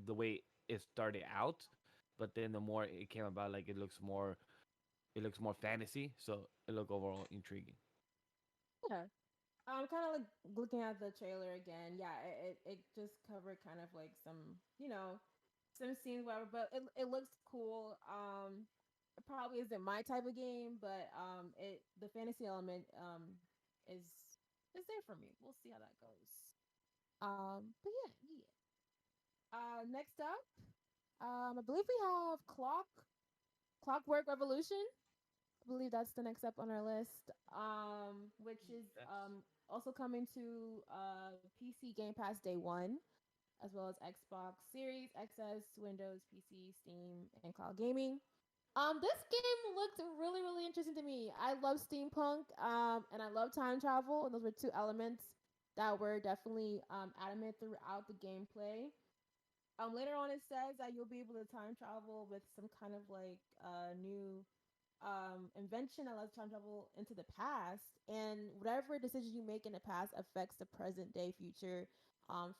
the way it started out, but then the more it came about, like it looks more fantasy, so it looked overall intriguing. Yeah. I'm kind of like looking at the trailer again. Yeah, it just covered kind of like some, some scenes, whatever. But it looks cool. It probably isn't my type of game, but the fantasy element is is there for me. We'll see how that goes. But yeah, yeah. Next up, I believe we have Clockwork Revolution. I believe that's the next up on our list. Which is Yes. also coming to PC Game Pass day one, as well as Xbox Series, XS, Windows, PC, Steam, and cloud gaming. This game looked really, really interesting to me. I love steampunk, and I love time travel, and those were two elements that were definitely adamant throughout the gameplay. Later on, it says that you'll be able to time travel with some kind of like new invention that allows time travel into the past, and whatever decision you make in the past affects the present day future,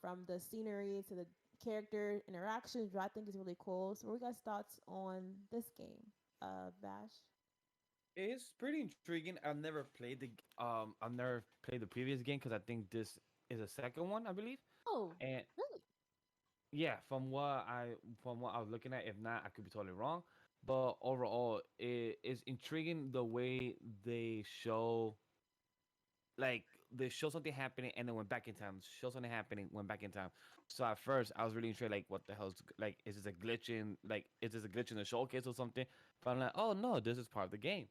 from the scenery to the character interactions, which I think is really cool. So, what are you guys' thoughts on this game, Vash? It's pretty intriguing. I've never played the previous game because I think this is a second one, I believe. Oh, And really? yeah, from what I was looking at, if not, I could be totally wrong. But overall, it is intriguing the way they show something happening and then went back in time. Show something happening, went back in time. So at first, I was really intrigued, like, what the hell's like? Is this a glitch in the showcase or something? But I'm like, oh no, this is part of the game.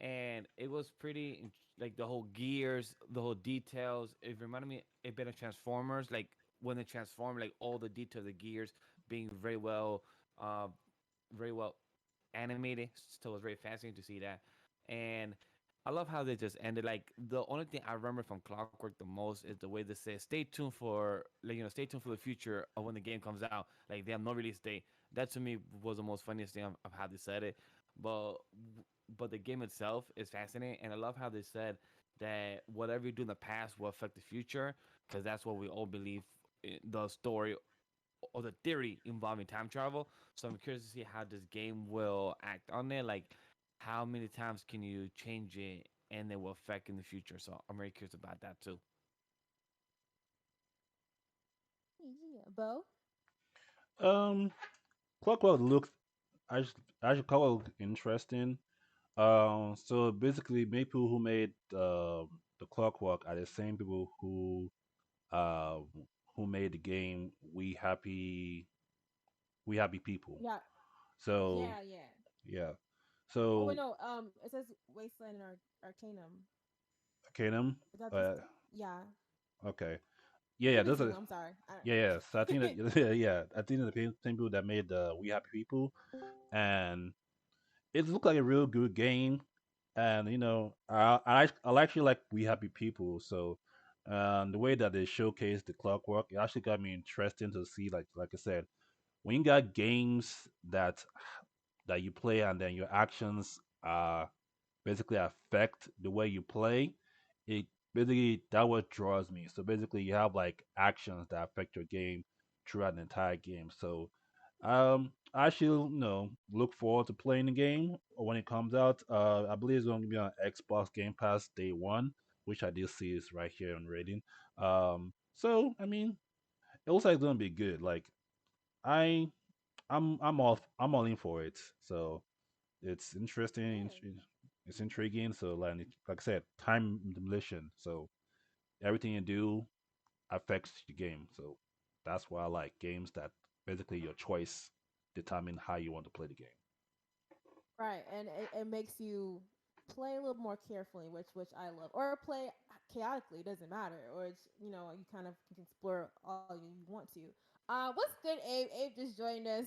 And it was like the whole gears, the whole details. It reminded me a bit of Transformers, like when they transform, like all the detail of the gears being uh, very well animated. So it was very fascinating to see that. And I love how they just ended. Like the only thing I remember from Clockwork the most is the way they say, "Stay tuned for stay tuned for the future of when the game comes out." Like they have no release date. That to me was the most funniest thing of how they said it. But but the game itself is fascinating, and I love how they said that whatever you do in the past will affect the future, because that's what we all believe. The story or the theory involving time travel. So I'm curious to see how this game will act on it. Like, how many times can you change it and it will affect in the future? So I'm very curious about that too. Yeah, Bo. Um, Clockwork looked actually Clockwork looked interesting. So basically, many people who made the Clockwork are the same people uh who made the game We Happy People. Yeah, So yeah. yeah, Oh wait, so no. It says Wasteland and Arcanum. Arcanum. Is that this? Uh, Yeah, okay, it yeah, could be those two. are I'm sorry. yeah. So I think that yeah, I think that the same people that made We Happy People, and it looked like a real good game. And I actually like We Happy People. So the way that they showcase the Clockwork, it actually got me interested to see, like I said, when you got games that you play and then your actions basically affect the way you play, it basically that what draws me. So basically, you have like actions that affect your game throughout the entire game. So I should look forward to playing the game when it comes out. I believe it's going to be on Xbox Game Pass day one, which I did see is right here on rating. So I mean, it looks like it's going to be good. Like I I'm all in for it. So it's interesting. Yeah. It's intriguing. So like I said, time demolition. So everything you do affects your game. So that's why I like games that basically your choice determine how you want to play the game. Right, and it makes you play a little more carefully, which I love, or play chaotically. It doesn't matter, or it's you kind of can explore all you want to. What's good, Abe? Abe just joined us.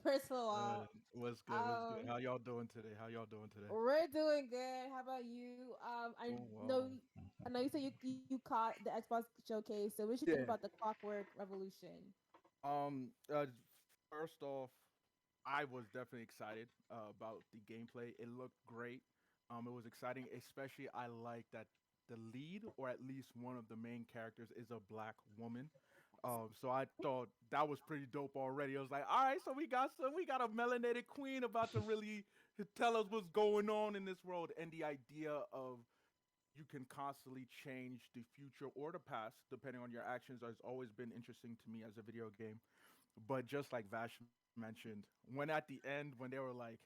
First of all, What's good? What's good? um, How y'all doing today? How y'all doing today? we're doing good. How about you? Doing well. I know you said you caught the Xbox showcase. So what did you think about Yeah. the Clockwork Revolution? Um. Uh, First off, I was definitely excited about the gameplay. It looked great. It was exciting, especially I like that the lead, or at least one of the main characters, is a black woman. So I thought that was pretty dope already. I was like, all right, so we got a melanated queen about to really tell us what's going on in this world, and the idea of you can constantly change the future or the past depending on your actions has always been interesting to me as a video game. But just like Vash mentioned, when at the end when they were like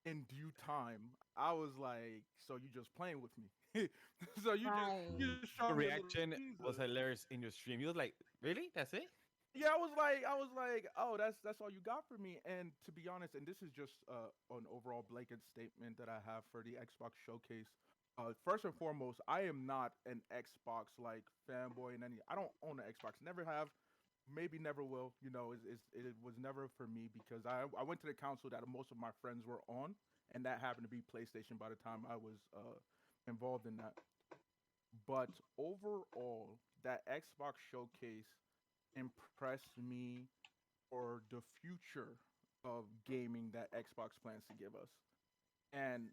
in due time, I was like, so you just playing with me. So you Right. just showing Your me a little reaction teaser. was hilarious in your stream. You was like, "Really? That's it?" Yeah, I was like, oh, that's all you got for me. And to be honest, and this is just an overall blanket statement that I have for the Xbox showcase. First and foremost, I am not an Xbox like fanboy in any. I don't own an Xbox. Never have. Maybe never will. You know, it was never for me because I went to the council that most of my friends were on, and that happened to be PlayStation by the time I was involved in that. But overall, that Xbox showcase impressed me for the future of gaming that Xbox plans to give us. And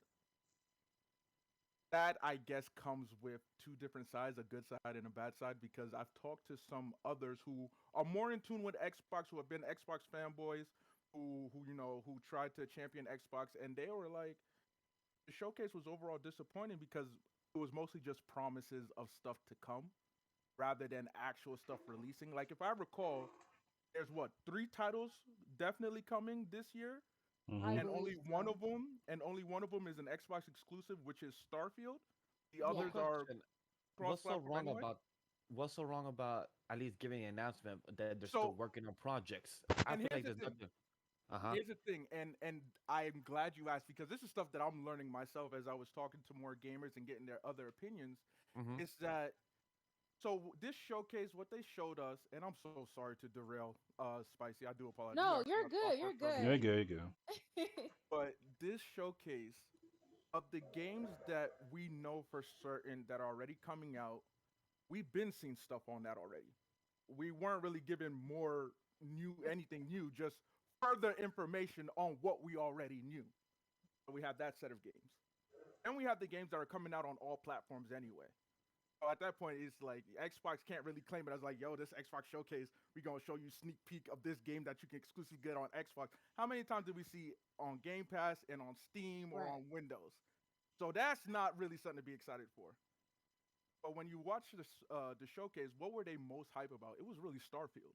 that I guess comes with two different sides, a good side and a bad side, because I've talked to some others who are more in tune with Xbox, who have been Xbox fanboys, who who tried to champion Xbox, and they were like, the showcase was overall disappointing because it was mostly just promises of stuff to come rather than actual stuff releasing. Like if I recall, there's what, three titles definitely coming this year, I Hmm. and believe so. only one of them is an Xbox exclusive, which is Starfield. The Quick others Yes. are question: What's so cross-platform wrong anyway. about what's so wrong about at least giving an announcement that they're still So, working on projects? I and feel like here's the there's thing. nothing. Uh huh. Here's the thing, and I'm glad you asked because this is stuff that I'm learning myself as I was talking to more gamers and getting their other opinions. Mm-hmm. Is that so? This showcase, what they showed us, and I'm so sorry to derail, Spicy. I do apologize. You are No, you're my good. clockwork You're There you good. revolution. go. There you go. But this showcase of the games that we know for certain that are already coming out, we've been seeing stuff on that already. We weren't really given more new anything new, just further information on what we already knew. So we have that set of games. And we have the games that are coming out on all platforms anyway. So at that point, it's like Xbox can't really claim it as like, yo, this Xbox showcase, we're gonna show you sneak peek of this game that you can exclusively get on Xbox. How many times did we see on Game Pass and on Steam or Right. on Windows? So that's not really something to be excited for. But when you watch the showcase, what were they most hype about? It was really Starfield.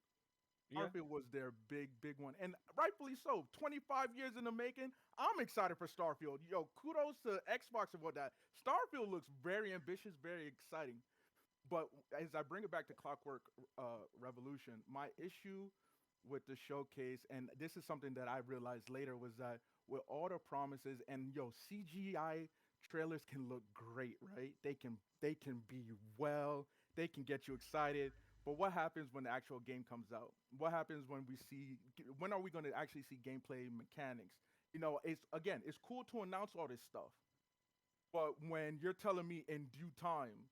Yeah. Starfield was their big one, and rightfully so. 25 years in the making. I'm excited for Starfield. Yo, kudos to Xbox and whatnot. Starfield looks very ambitious, very exciting. But as I bring it back to Clockwork Revolution, my issue with the showcase, and this is something that I realized later, was that with all the promises and CGI trailers can look great, right? They can be well, they can get you excited. But what happens when the actual game comes out? What happens when we see? When are we going to actually see gameplay mechanics? It's again, it's cool to announce all this stuff, but when you're telling me in due time,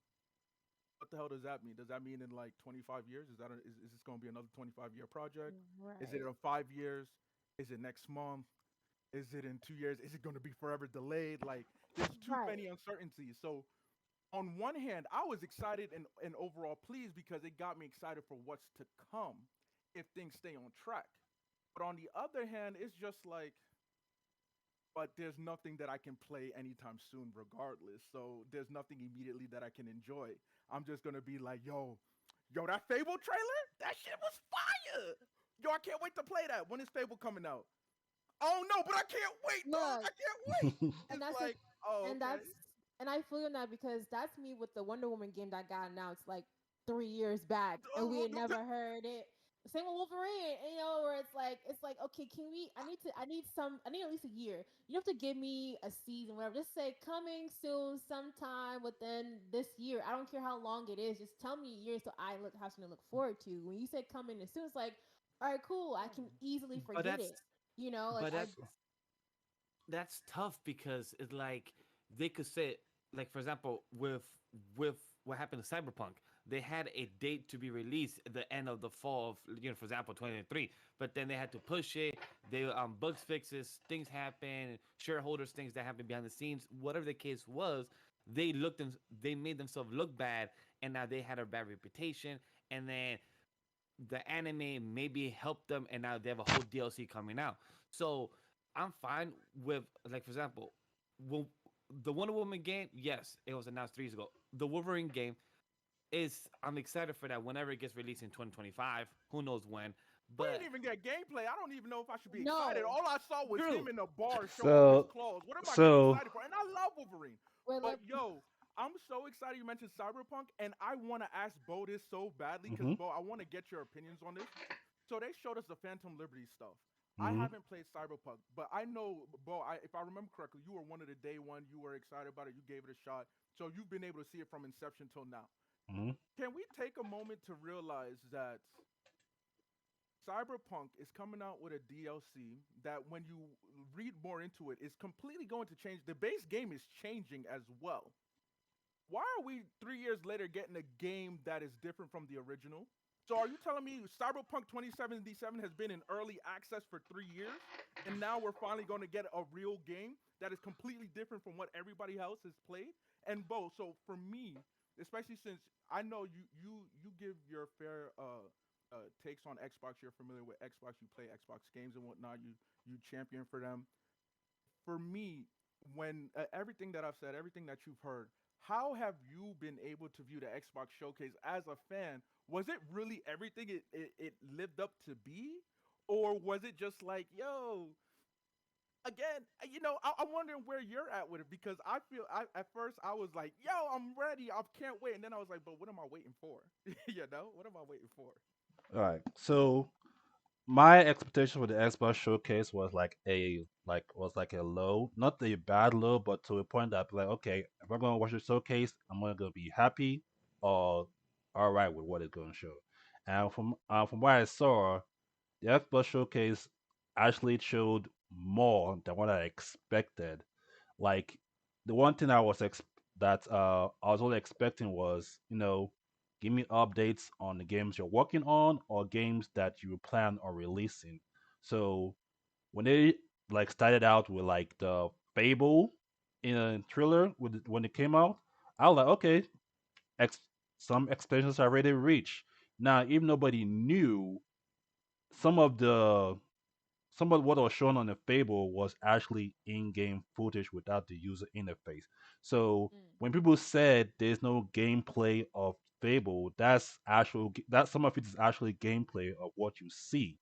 what the hell does that mean? Does that mean in like 25 years? Is this going to be another 25-year project? Is it Right. in 5 years? Is it next month? Is it in 2 years? Is it going to be forever delayed? Like, there's too Right. many uncertainties. So, on one hand, I was excited and overall pleased because it got me excited for what's to come if things stay on track. But on the other hand, it's just like, but there's nothing that I can play anytime soon, regardless. So there's nothing immediately that I can enjoy. I'm just gonna be like, yo, that Fable trailer, that shit was fire. Yo, I can't wait to play that. When is Fable coming out? Oh no, but I can't wait, dog. Look, I can't wait. and It's that's it. like, oh, And okay. that's and I feel that because that's me with the Wonder Woman game that got announced like 3 years back, and we had never heard it. Same with Wolverine, where it's like, okay, can we? I need at least a year. You have to give me a season, whatever. Just say coming soon, sometime within this year. I don't care how long it is. Just tell me a year so I have something to look forward to. When you say coming as soon, it's like, all right, cool. I can easily But forget that's it. Like but that's tough because it's like they could say, like, for example, with what happened to Cyberpunk, they had a date to be released at the end of the fall of, for example, 2023, but then they had to push it. They bugs fixes, things happen, shareholders, things that happen behind the scenes, whatever the case was. They they made themselves look bad, and now they had a bad reputation. And then the anime maybe helped them, and now they have a whole DLC coming out. So I'm fine with, like, for example, well, the Wonder Woman game. Yes, it was announced 3 years ago. The Wolverine game is, I'm excited for that whenever it gets released in 2025. Who knows when? We But didn't even get gameplay. I don't even know if I should be excited. No. All I saw was true, him in the bar show off his So, claws. What am I getting so, excited for? And I love Wolverine. Wait, But let yo, I'm so excited you mentioned Cyberpunk, and I want to ask Bo this so badly because hmm Bo, I want to get your opinions on this. So they showed us the Phantom Liberty stuff. I hmm haven't played Cyberpunk, but I know, Bo, if I remember correctly, you were one of the day one. You were excited about it. You gave it a shot. So you've been able to see it from inception till now. hmm Can we take a moment to realize that Cyberpunk is coming out with a DLC that, when you read more into it, is completely going to change? The base game is changing as well. Why are we 3 years later getting a game that is different from the original? So are you telling me Cyberpunk 2077 has been in early access for 3 years, and now we're finally going to get a real game that is completely different from what everybody else has played? And Bo, so for me, especially since I know you give your fair takes on Xbox, you're familiar with Xbox, you play Xbox games and whatnot, you champion for them. For me, when everything that I've said, everything that you've heard, how have you been able to view the Xbox showcase as a fan? Was it really everything it lived up to be? Or was it just like, yo, again, I'm wondering where you're at with it, because at first I was like, yo, I'm ready, I can't wait. And then I was like, but what am I waiting for? What am I waiting for? all right. So my expectation for the Xbox showcase was like a low, not a bad low, but to a point that like, okay, if I'm gonna watch the showcase, I'm gonna be happy or all right with what it's gonna show. And from what I saw, the Xbox showcase actually showed more than what I expected. Like the one thing that I was only expecting was, give me updates on the games you're working on or games that you plan on releasing. So when they like started out with like the Fable in a thriller when it came out, I was like, okay, ex- some expectations are already reached. Now, if nobody knew, some of the some of what was shown on the Fable was actually in-game footage without the user interface. So mm, when people said there's no gameplay of Fable, that some of it is actually gameplay of what you see.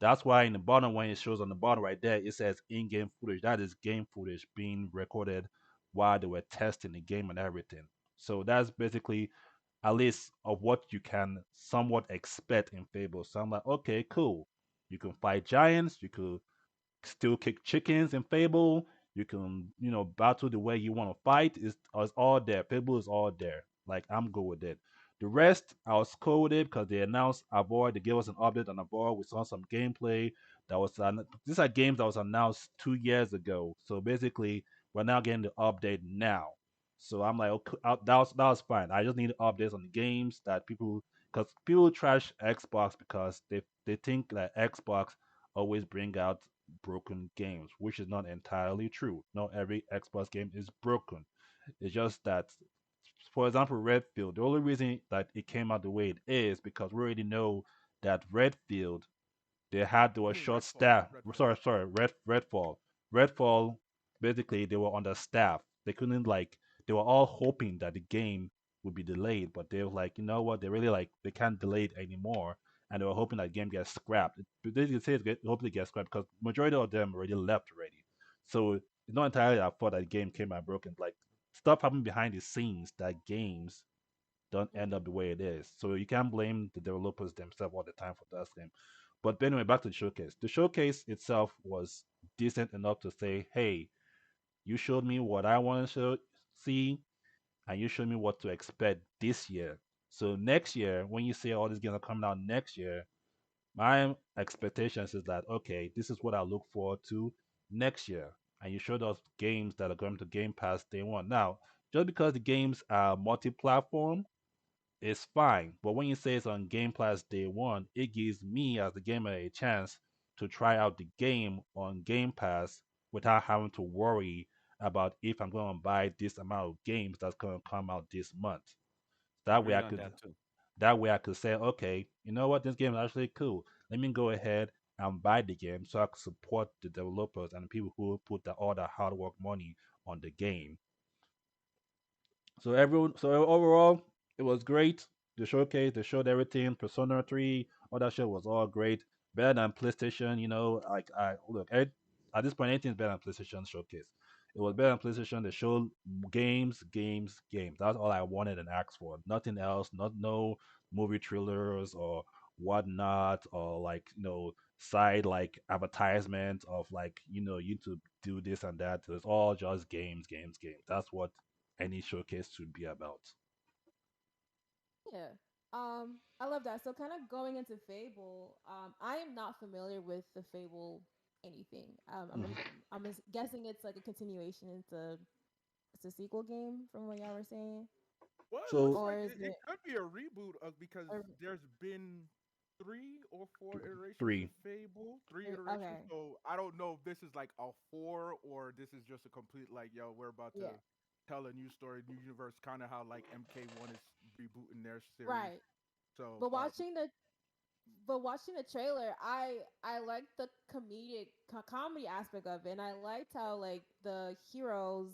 That's why in the bottom, when it shows on the bottom right there, it says in-game footage. That is game footage being recorded while they were testing the game and everything. So that's basically at least of what you can somewhat expect in Fable. So I'm like, okay, cool. You can fight giants. You could still kick chickens in Fable. You can, battle the way you want to fight. It's all there. Fable is all there. Like, I'm good with it. The rest, I was cool with it because they announced Avoid. They gave us an update on Avoid. We saw some gameplay. These are games that was announced 2 years ago. So basically, we're now getting the update now. So I'm like, okay, that was fine. I just need updates on the games that because people trash Xbox because they think that Xbox always bring out broken games, which is not entirely true. Not every Xbox game is broken. It's just that, for example, Redfield, the only reason that it came out the way it is because we already know that Redfield they You were mean short Redfall, not staff. Redfield? Sorry, Redfall. Redfall, basically they were understaffed. They couldn't like they were all hoping that the game would be delayed, but they were like, you know what? They can't delay it anymore, and they were hoping that game gets scrapped. But they say hopefully it gets scrapped because majority of them already left already. So it's not entirely our fault that the game came out broken. Like stuff happened behind the scenes that games don't end mm, up the way it is. So you can't blame the developers themselves all the time for that game. But anyway, back to the showcase. The showcase itself was decent enough to say, hey, you showed me what I want to see, and you showed me what to expect this year. So next year, when you say all these games are coming out next year, my expectations is that okay, this is what I look forward to next year. And you showed us games that are going to Game Pass day one. Now, just because the games are multi-platform it's fine. But when you say it's on Game Pass day one, it gives me as the gamer a chance to try out the game on Game Pass without having to worry about if I'm going to buy this amount of games that's going to come out this month. That way I agreed on could that too. That way I could say, okay, you know what, this game is actually cool. Let me go ahead and buy the game so I can support the developers and the people who put all the hard work money on the game. So overall, it was great. The showcase, they showed everything. Persona 3, all that shit was all great. Better than PlayStation, like I look at this point, anything's better than PlayStation showcase. It was better than PlayStation. They showed games, games, games. That's all I wanted and asked for. Nothing else. Not no movie trailers or whatnot, or like side like advertisements of like you to do this and that. It's all just games, games, games. That's what any showcase should be about. Yeah. I love that. So kind of going into Fable, I am not familiar with the Fable anything. I'm guessing it's like a continuation. It's a sequel game from what y'all were saying, Well, it looks So or like is it it? could be a reboot of because Or, there's been 3 or 4 iterations of three. Fable, 3 iterations. okay. So I don't know if this is like a four or this is just a complete like, yo, we're about to Yeah. tell a new story, new universe, kind of how like MK1 is rebooting their series. Right. So But watching the trailer, I liked the comedy aspect of it, and I liked how like the heroes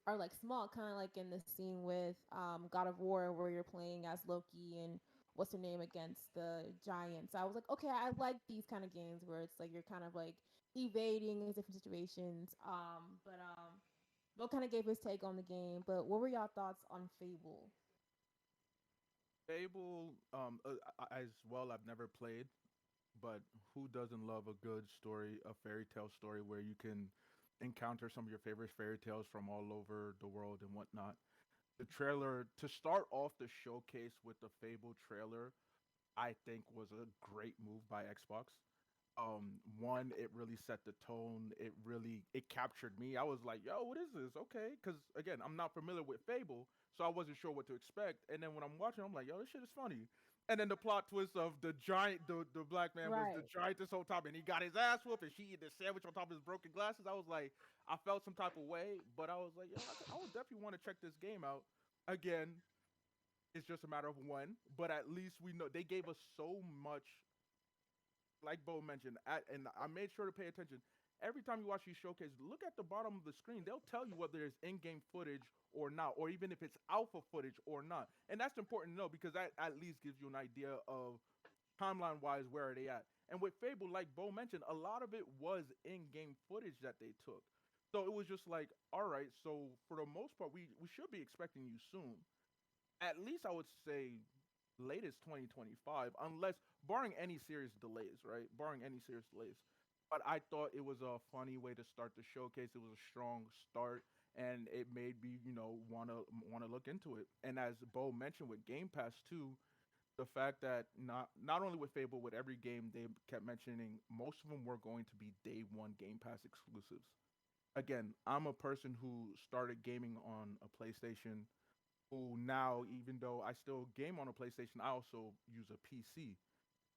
are like small, kind of like in the scene with God of War where you're playing as Loki and what's her name against the giants. I was like, okay, I like these kind of games where it's like you're kind of like evading in different situations. Bo kind of gave his take on the game, but what were y'all thoughts on Fable? Fable, as well, I've never played, but who doesn't love a good story, a fairy tale story where you can encounter some of your favorite fairy tales from all over the world and whatnot? The trailer to start off the showcase with the Fable trailer, I think was a great move by Xbox. One, it really set the tone. It captured me. I was like, "Yo, what is this?" Okay, because again, I'm not familiar with Fable, so I wasn't sure what to expect. And then when I'm watching, I'm like, "Yo, this shit is funny." And then the plot twist of the giant, the black man was the Right. giant this whole time, and he got his ass whooped, and she eat the sandwich on top of his broken glasses. I was like, I felt some type of way, but I was like, yo, I would definitely want to check this game out. Again, it's just a matter of when, but at least we know they gave us so much, like Bo mentioned, and I made sure to pay attention. Every time you watch these showcases, look at the bottom of the screen. They'll tell you whether there's in-game footage or not, or even if it's alpha footage or not. And that's important to know because that at least gives you an idea of timeline-wise where are they at. And with Fable, like Bo mentioned, a lot of it was in-game footage that they took. So it was just like, all right, so for the most part, we should be expecting you soon. At least I would say latest 2025, unless barring any serious delays, right? Barring any serious delays. But I thought it was a funny way to start the showcase. It was a strong start, and it made me, wanna look into it. And as Bo mentioned with Game Pass too, the fact that not only with Fable, with every game they kept mentioning, most of them were going to be day one Game Pass exclusives. Again, I'm a person who started gaming on a PlayStation who now, even though I still game on a PlayStation, I also use a PC.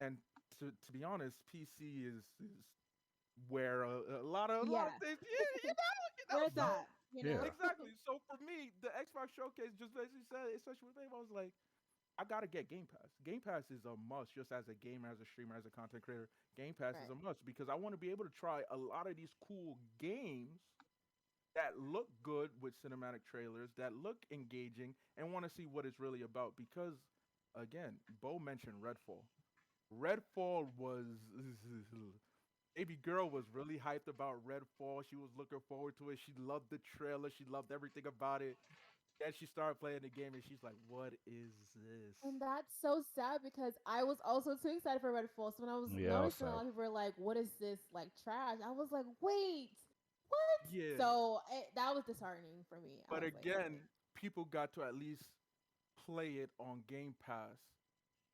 And to be honest, PC is where a lot of Yeah. things, yeah, Where it's So at, you Yeah. know? exactly. So for me, the Xbox showcase just basically said, especially with Dave, I was like, I gotta get Game Pass. Game Pass is a must, just as a gamer, as a streamer, as a content creator. Game Pass is Right. a must because I want to be able to try a lot of these cool games that look good with cinematic trailers, that look engaging, and want to see what it's really about. Because, again, Bo mentioned Redfall. Redfall was. Baby girl was really hyped about Redfall. She was looking forward to it. She loved the trailer. She loved everything about it. Then she started playing the game and she's like, "What is this?" And that's so sad because I was also too excited for Redfall. So when I was Yeah, I was noticing a lot sad. of people were like, "What is this like trash?" I was like, "Wait, what?" Yeah, So that was disheartening for me. I but was like, "Okay, again, people got to at least play it on Game Pass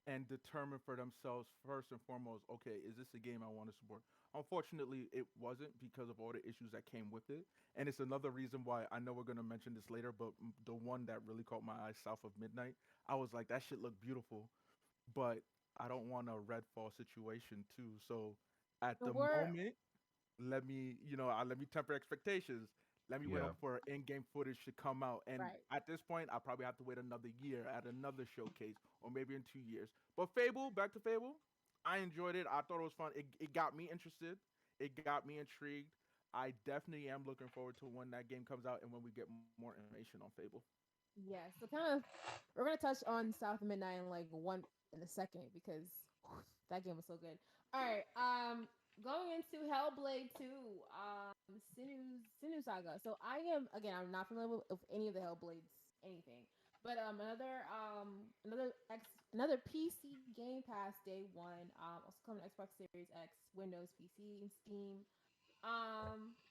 and determine for themselves first and foremost, okay, is this a game I want to support? Unfortunately, it wasn't because of all the issues that came with it. And it's another reason why I know we're going to mention this later, but the one that really caught my eye, South of Midnight, I was like, that shit looked beautiful, but I don't want a Redfall situation too. So at the the word." moment, let me temper expectations. Let me wait Yeah. for in-game footage to come out. And Right. at this point, I'll probably have to wait another year at another showcase, or maybe in 2 years. But Fable, back to Fable, I enjoyed it. I thought it was fun. It got me interested. It got me intrigued. I definitely am looking forward to when that game comes out and when we get more information on Fable. Yeah. So kind of, we're gonna touch on South of Midnight in like one in a second because that game was so good. All right. Going into Hellblade 2, Sinu Saga. So I am again. I'm not familiar with any of the Hellblades anything, but another PC Game Pass day one. Also coming to Xbox Series X, Windows, PC, and Steam.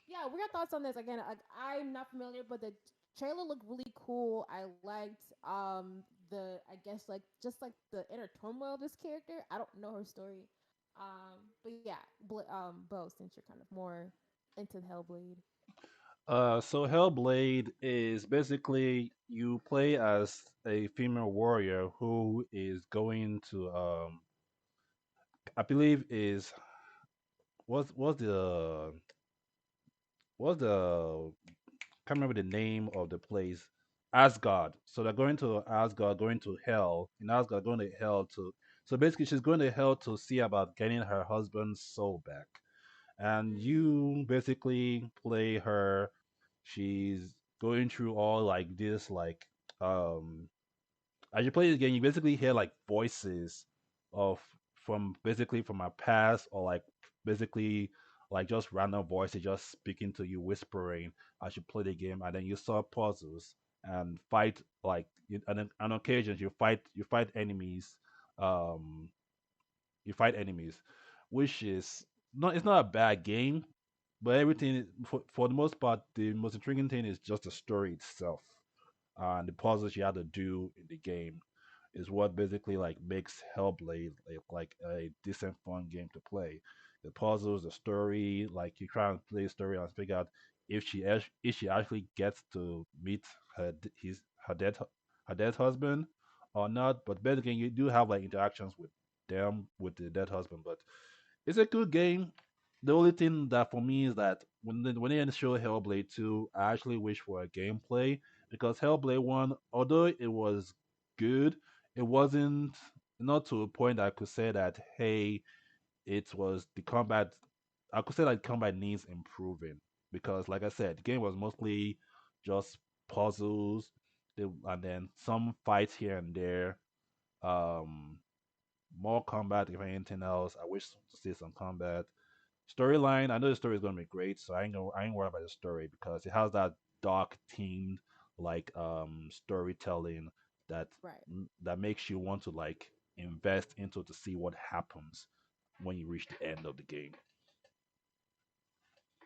Yeah, we got thoughts on this again. I'm not familiar, but the trailer looked really cool. I liked the I guess like just like the inner turmoil of this character. I don't know her story. But yeah, Bo, since you're kind of more into Hellblade. So Hellblade is basically you play as a female warrior who is going to I believe is what's the can't remember the name of the place. Asgard. So they're going to Asgard, going to hell. In Asgard, going to hell to. So basically, she's going to hell to see about getting her husband's soul back. And Mm. you basically play her. She's going through all like this, like um as you play the game, you basically hear like voices of from basically from my past, or like basically like just random voices just speaking to you, whispering as you play the game, and then you solve puzzles and fight like and then on occasions you fight enemies, um you fight enemies, which is not it's not a bad game, but everything for the most part, the most intriguing thing is just the story itself and the puzzles you have to do in the game is what basically like makes Hellblade like a decent fun game to play. The puzzles, the story, like you try and play the story and figure out if she actually gets to meet her dead husband or not. But basically, you do have like interactions with them with the dead husband. But it's a good game. The only thing that for me is that when they show Hellblade 2, I actually wish for a gameplay because Hellblade 1, although it was good, it wasn't not to a point I could say that hey, it was the combat. I could say that combat needs improving because, like I said, the game was mostly just puzzles, and then some fights here and there. Um, More combat if anything else. I wish to see some combat. Storyline, I know the story is gonna be great, so I ain't worried about the story because it has that dark themed like storytelling that Right. that makes you want to like invest into to see what happens when you reach the end of the game.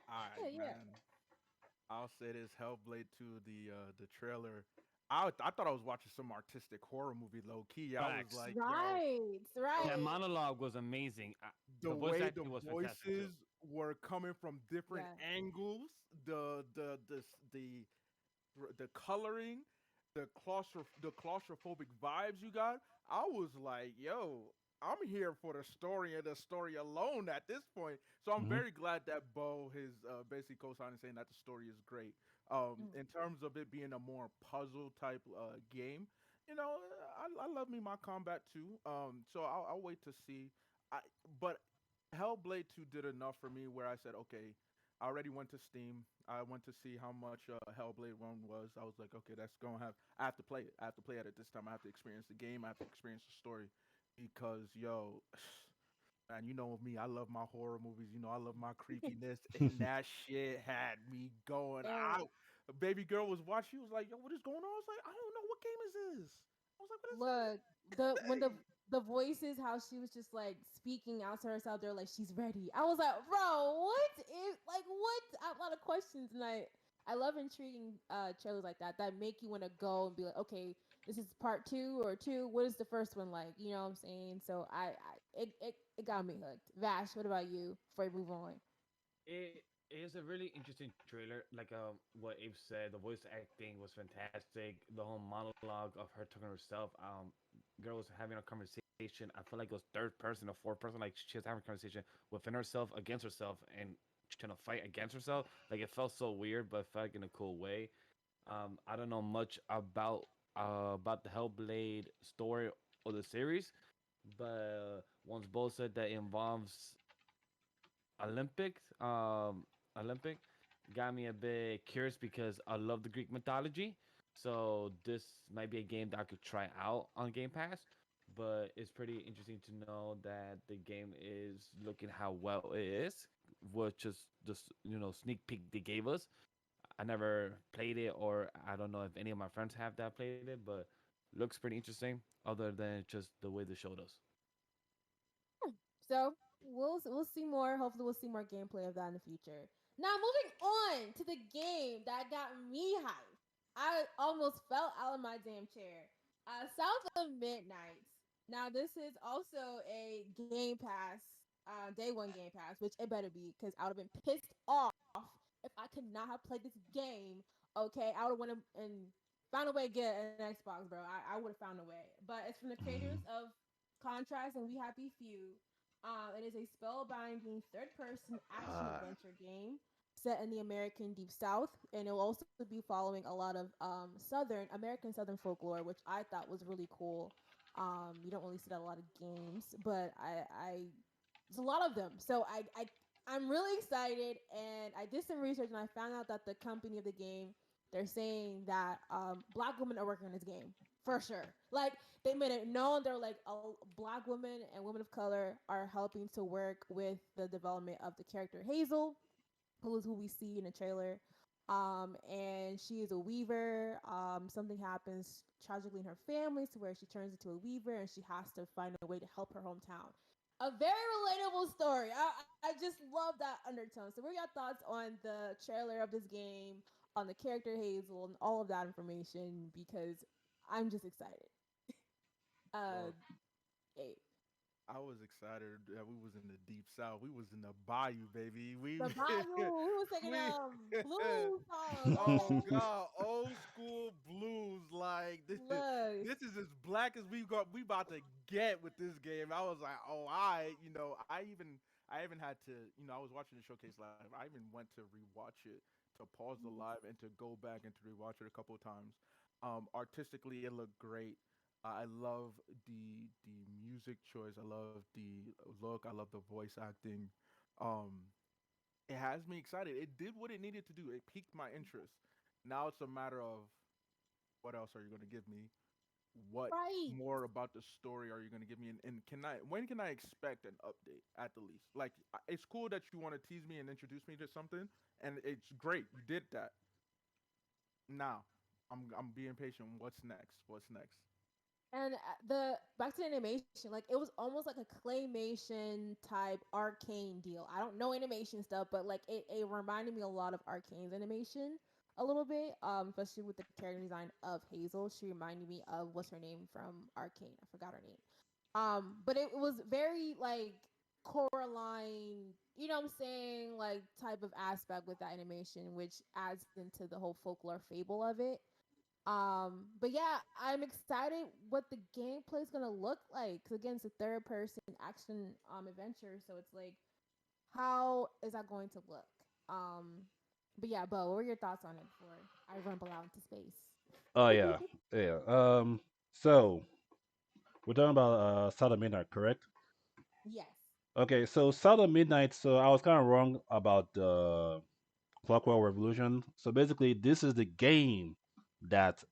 All Yeah, right, yeah. man. I'll say this: Hellblade 2, the trailer. I thought I was watching some artistic horror movie, low key. I was Facts. like, yo, Right, yo, That right. monologue was amazing. the The voice way the acting was fantastic too. voices were coming from different Yeah. angles, the the coloring, the claustrophobic vibes you got. I was like, yo, I'm here for the story and the story alone at this point. So I'm Hmm. very glad that Bo is basically co-signing saying that the story is great. Mm. In terms of it being a more puzzle type game, I love me my combat too. So I'll wait to see. I but Hellblade 2 did enough for me where I said, okay, I already went to Steam. I went to see how much Hellblade 1 was. I was like, okay, that's going to have. I have to play it. I have to play it at this time. I have to experience the game. I have to experience the story because, yo, man, you know me. I love my horror movies. I love my creepiness, and that shit had me going Yo, out. A baby girl was watching. She was like, yo, what is going on? I was like, I don't know. What game is this? I was like, what is look, the when this? the voices, how she was just like speaking out to herself. They're like, she's ready. I was like, bro, what is like what? I have a lot of questions, and I love intriguing shows like that make you want to go and be like, okay, this is part two or two. What is the first one like? You know what I'm saying? So it got me hooked. Vash, what about you? Before we move on. It is a really interesting trailer. Like what Abe said, the voice acting was fantastic. The whole monologue of her talking to herself. Girl was having a conversation. I feel like it was third person or fourth person. Like she was having a conversation within herself, against herself, and trying to fight against herself. Like it felt so weird, but it felt like in a cool way. I don't know much about the Hellblade story or the series, but once Bo said that it involves Olympics, Olympic, got me a bit curious because I love the Greek mythology. So this might be a game that I could try out on Game Pass. But it's pretty interesting to know that the game is looking how well it is, which is just sneak peek they gave us. I never played it, or I don't know if any of my friends have that played it, but looks pretty interesting. Other than just the way they showed us. Hmm. So we'll see more. Hopefully, we'll see more gameplay of that in the future. Now, moving on to the game that got me hyped. I almost fell out of my damn chair. South of Midnight. Now, this is also a Game Pass, day one Game Pass, which it better be because I would have been pissed off if I could not have played this game. Okay, I would have went and found a way to get an Xbox, bro. I would have found a way. But it's from the creators Mm. of Contrast and We Happy Few. It is a spellbinding third-person action Ah. adventure game set in the American Deep South, and it will also be following a lot of Southern folklore, which I thought was really cool. You don't really see that a lot of games, but I there's a lot of them. So I'm really excited, and I did some research, and I found out that the company of the game, they're saying that black women are working on this game for sure. Like they made it known they're like black women and women of color are helping to work with the development of the character Hazel, who is who we see in the trailer. And she is a weaver. Something happens tragically in her family to where she turns into a weaver and she has to find a way to help her hometown. A very relatable story. I just love that undertone. So, what are your thoughts on the trailer of this game, on the character Hazel, and all of that information? Because I'm just excited. Uh, Well, Abe. I was excited that we was in the deep south. We was in the bayou, baby. We The Bayou. We was taking we blues songs. oh Okay, god, old school blues. Like this, look. this is as black as we got. We about to get with this game. I was like, oh, I even had to, I was watching the showcase live. I even went to rewatch it, to pause the live and to go back and to rewatch it a couple of times. Artistically, it looked great. I love the music choice. I love the look. I love the voice acting. Um, it has me excited. It did what it needed to do. It piqued my interest. Now it's a matter of what else are you going to give me? What Right. more about the story are you going to give me? And when can I expect an update at the least? Like, it's cool that you want to tease me and introduce me to something, and it's great. You did that. Now, I'm being patient. What's next? What's next? And the back to the animation, like it was almost like a claymation type arcane deal. I don't know animation stuff, but like it reminded me a lot of Arcane's animation a little bit. Especially with the character design of Hazel. She reminded me of what's her name from Arcane. I forgot her name. But it was very like Coraline, you know what I'm saying, like type of aspect with that animation, which adds into the whole folklore fable of it. But yeah, I'm excited what the gameplay is gonna look like. Cause again, it's a third person action adventure, so it's like, how is that going to look? Um, but yeah, Bo, what were your thoughts on it before I rumble out into Oh space? yeah, yeah. So we're talking about South of Midnight, correct? Yes. Okay, so South of Midnight. So I was kind of wrong about the Clockwork Revolution. So basically, this is the game that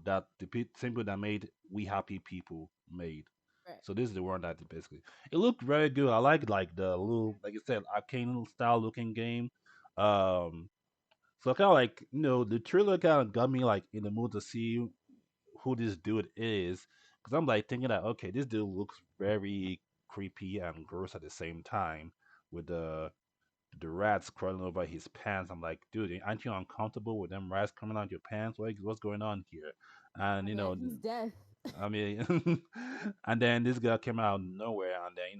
that the same people that made We Happy People made. Right. So this is the one that basically it looked very good. I like the little, like you said, arcane style looking game. Um, so kind of like the trailer kind of got me like in the mood to see who this dude is, because I'm like thinking that okay, this dude looks very creepy and gross at the same time with the rats crawling over his pants. I'm like, dude, aren't you uncomfortable with them rats coming out your pants? What's going on here? And I mean, I choose death. I mean, and then this guy came out of nowhere, and then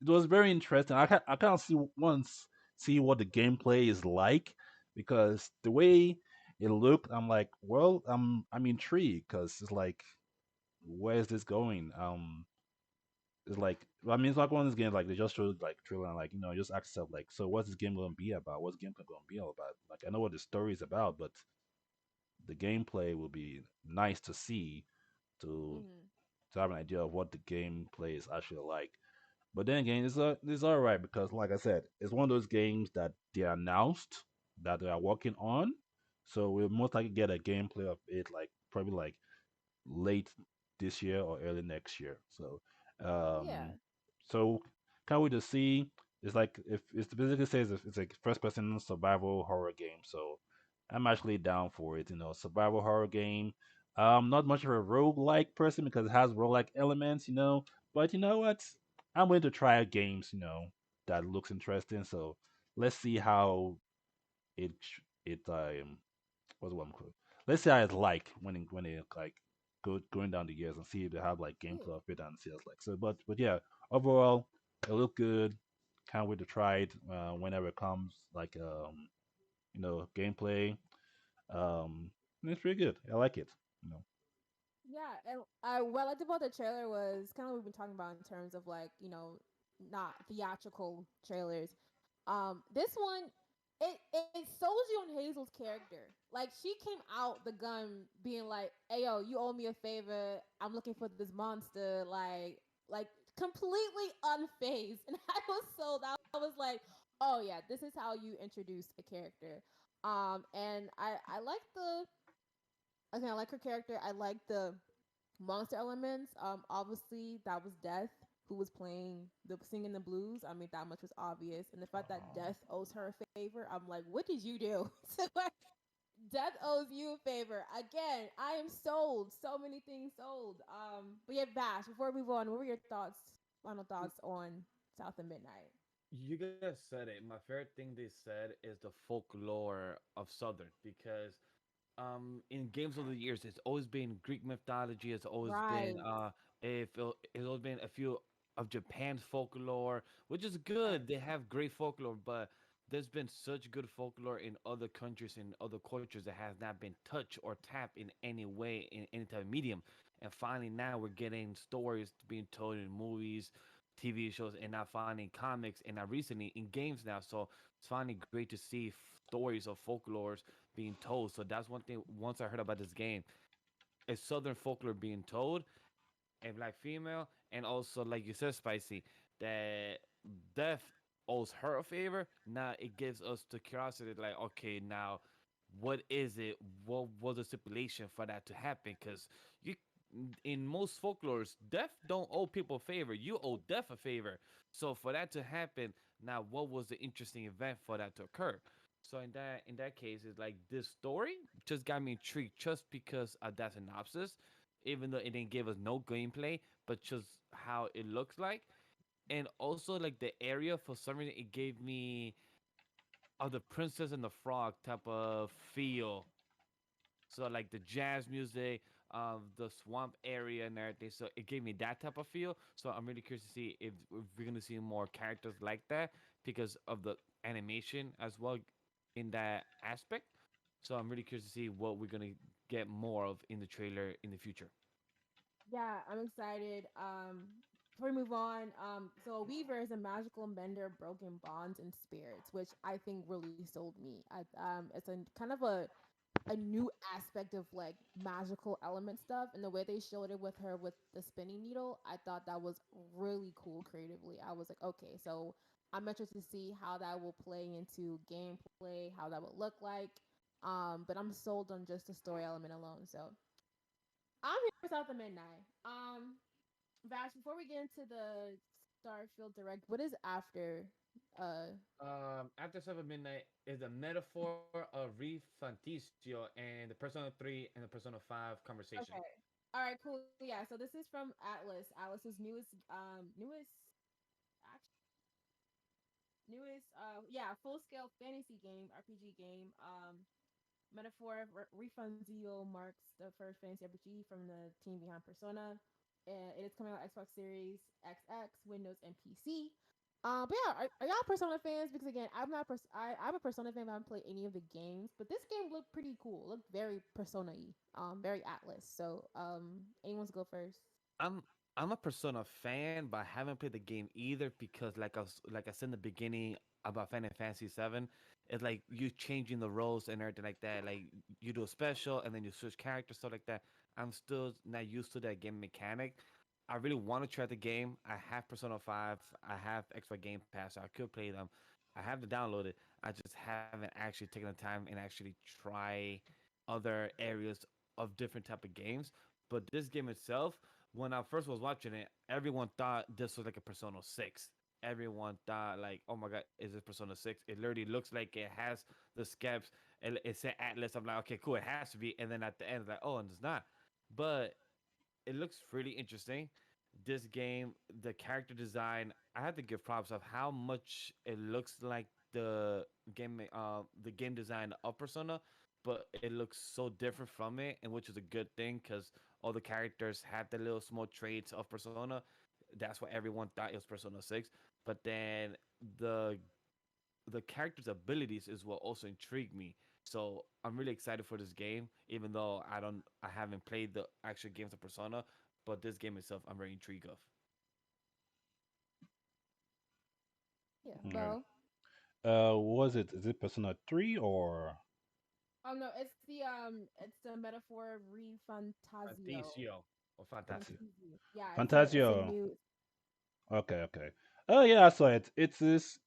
it was very interesting. I kind of see what the gameplay is like, because the way it looked, I'm like, well, I'm intrigued because it's like, where is this going? it's like I mean it's like one of those games like they just showed like trailer and like just ask yourself like so what's this game gonna be about? What's the gameplay gonna be all about? Like I know what the story is about, but the gameplay will be nice to see to Mm-hmm. to have an idea of what the gameplay is actually like. But then again, it's all right because, like I said, it's one of those games that they announced that they are working on. So we'll most likely get a gameplay of it, like probably like late this year or early next year. Yeah. Um, so can't wait to see. It's like if it's basically says if it's like first person survival horror game. So I'm actually down for it. Survival horror game. Not much of a roguelike person because it has roguelike elements. But you know what? I'm going to try games. That looks interesting. So let's see how it what's one called? Let's say I like when it like going down the years and see if they have like gameplay of it and see us like so. But yeah, overall it looked good. Can't wait to try it whenever it comes. Like gameplay. And it's pretty good. I like it. You know. Yeah, and what I liked about the trailer was kind of what we've been talking about in terms of like not theatrical trailers. This one, it sold you on Hazel's character. Like she came out the gun being like, "Hey yo, you owe me a favor. I'm looking for this monster." Like completely unfazed, and I was sold. I was like, "Oh yeah, this is how you introduce a character." And I like the again, I like her character. I like the monster elements. Obviously that was Death who was playing the singing the blues. I mean, that much was obvious, and the fact that Death owes her a favor, I'm like, what did you do? So, like, Death owes you a favor again. I am sold. So many things sold. But yeah, Bash. Before we move on, what were your thoughts? Final thoughts on South of Midnight? You guys said it. My favorite thing they said is the folklore of Southern because in games over the years it's always been Greek mythology, it's always been Right. it's always been a few of Japan's folklore, which is good. They have great folklore, but there's been such good folklore in other countries and other cultures that has not been touched or tapped in any way in any type of medium. And finally now we're getting stories being told in movies, TV shows, and now finally in comics, and now recently in games now. So it's finally great to see stories of folklores being told. So that's one thing. Once I heard about this game, it's Southern folklore being told, a black female, and also like you said, Spicy, that Death owes her a favor. Now it gives us the curiosity, like, okay, now what is it? What was the stipulation for that to happen? Because you, in most folklores, Death don't owe people a favor. You owe Death a favor. So for that to happen, now what was the interesting event for that to occur? So in that case, it's like this story just got me intrigued just because of that synopsis, even though it didn't give us no gameplay, but just how it looks like. And also like the area, for some reason it gave me of the Princess and the Frog type of feel. So like the jazz music, the swamp area and everything. So it gave me that type of feel. So I'm really curious to see if we're gonna see more characters like that because of the animation as well in that aspect. So I'm really curious to see what we're gonna get more of in the trailer in the future. Yeah, I'm excited. Before we move on, so a weaver is a magical mender of broken bonds and spirits, which I think really sold me. It's a kind of a new aspect of like magical element stuff, and the way they showed it with her with the spinning needle, I thought that was really cool creatively. I was like, okay, so I'm interested to see how that will play into gameplay, how that would look like. But I'm sold on just the story element alone. So I'm here for South of Midnight. Vash, before we get into the Starfield Direct, what is after? Uh, After 7 midnight is a metaphor of Refantisio and the Persona 3 and the Persona 5 conversation. okay. All right, cool. Yeah. So this is from Atlas. Atlas's newest yeah, full scale fantasy game, RPG game. Metaphor Refunzio marks the first fantasy RPG from the team behind Persona. It is coming out Xbox Series XX, Windows, and PC. But yeah, are y'all Persona fans? Because again, I'm a Persona fan. But I haven't played any of the games, but this game looked pretty cool. Looked very Persona-y, very Atlas. So, anyone wants to go first? I'm a Persona fan, but I haven't played the game either because, like I said in the beginning about Final Fantasy VII, it's like you changing the roles and everything like that. Like you do a special and then you switch characters, stuff like that. I'm still not used to that game mechanic. I really want to try the game. I have Persona 5. I have Xbox Game Pass, so I could play them. I have to download it. I just haven't actually taken the time and actually try other areas of different type of games. But this game itself, when I first was watching it, everyone thought this was like a Persona 6. Everyone thought like, oh my god, is this Persona 6? It literally looks like it has the scaps. It said Atlas. I'm like, okay, cool, it has to be. And then at the end, it's like, oh, and it's not. But it looks really interesting. This game, the character design, I have to give props of how much it looks like the game design of Persona, but it looks so different from it, and which is a good thing because all the characters have the little small traits of Persona. That's why everyone thought it was Persona 6. But then the the character's abilities is what also intrigued me. So I'm really excited for this game, even though I haven't played the actual games of Persona, but this game itself I'm very intrigued of. Yeah, All right. Bo. What was it? Is it Persona 3 or Oh no, it's the metaphor refantazio. Fantasio or Fantasio. Fantazio. Yeah, it's a Fantasio? new. Okay, okay. Oh yeah, I saw it. It's this.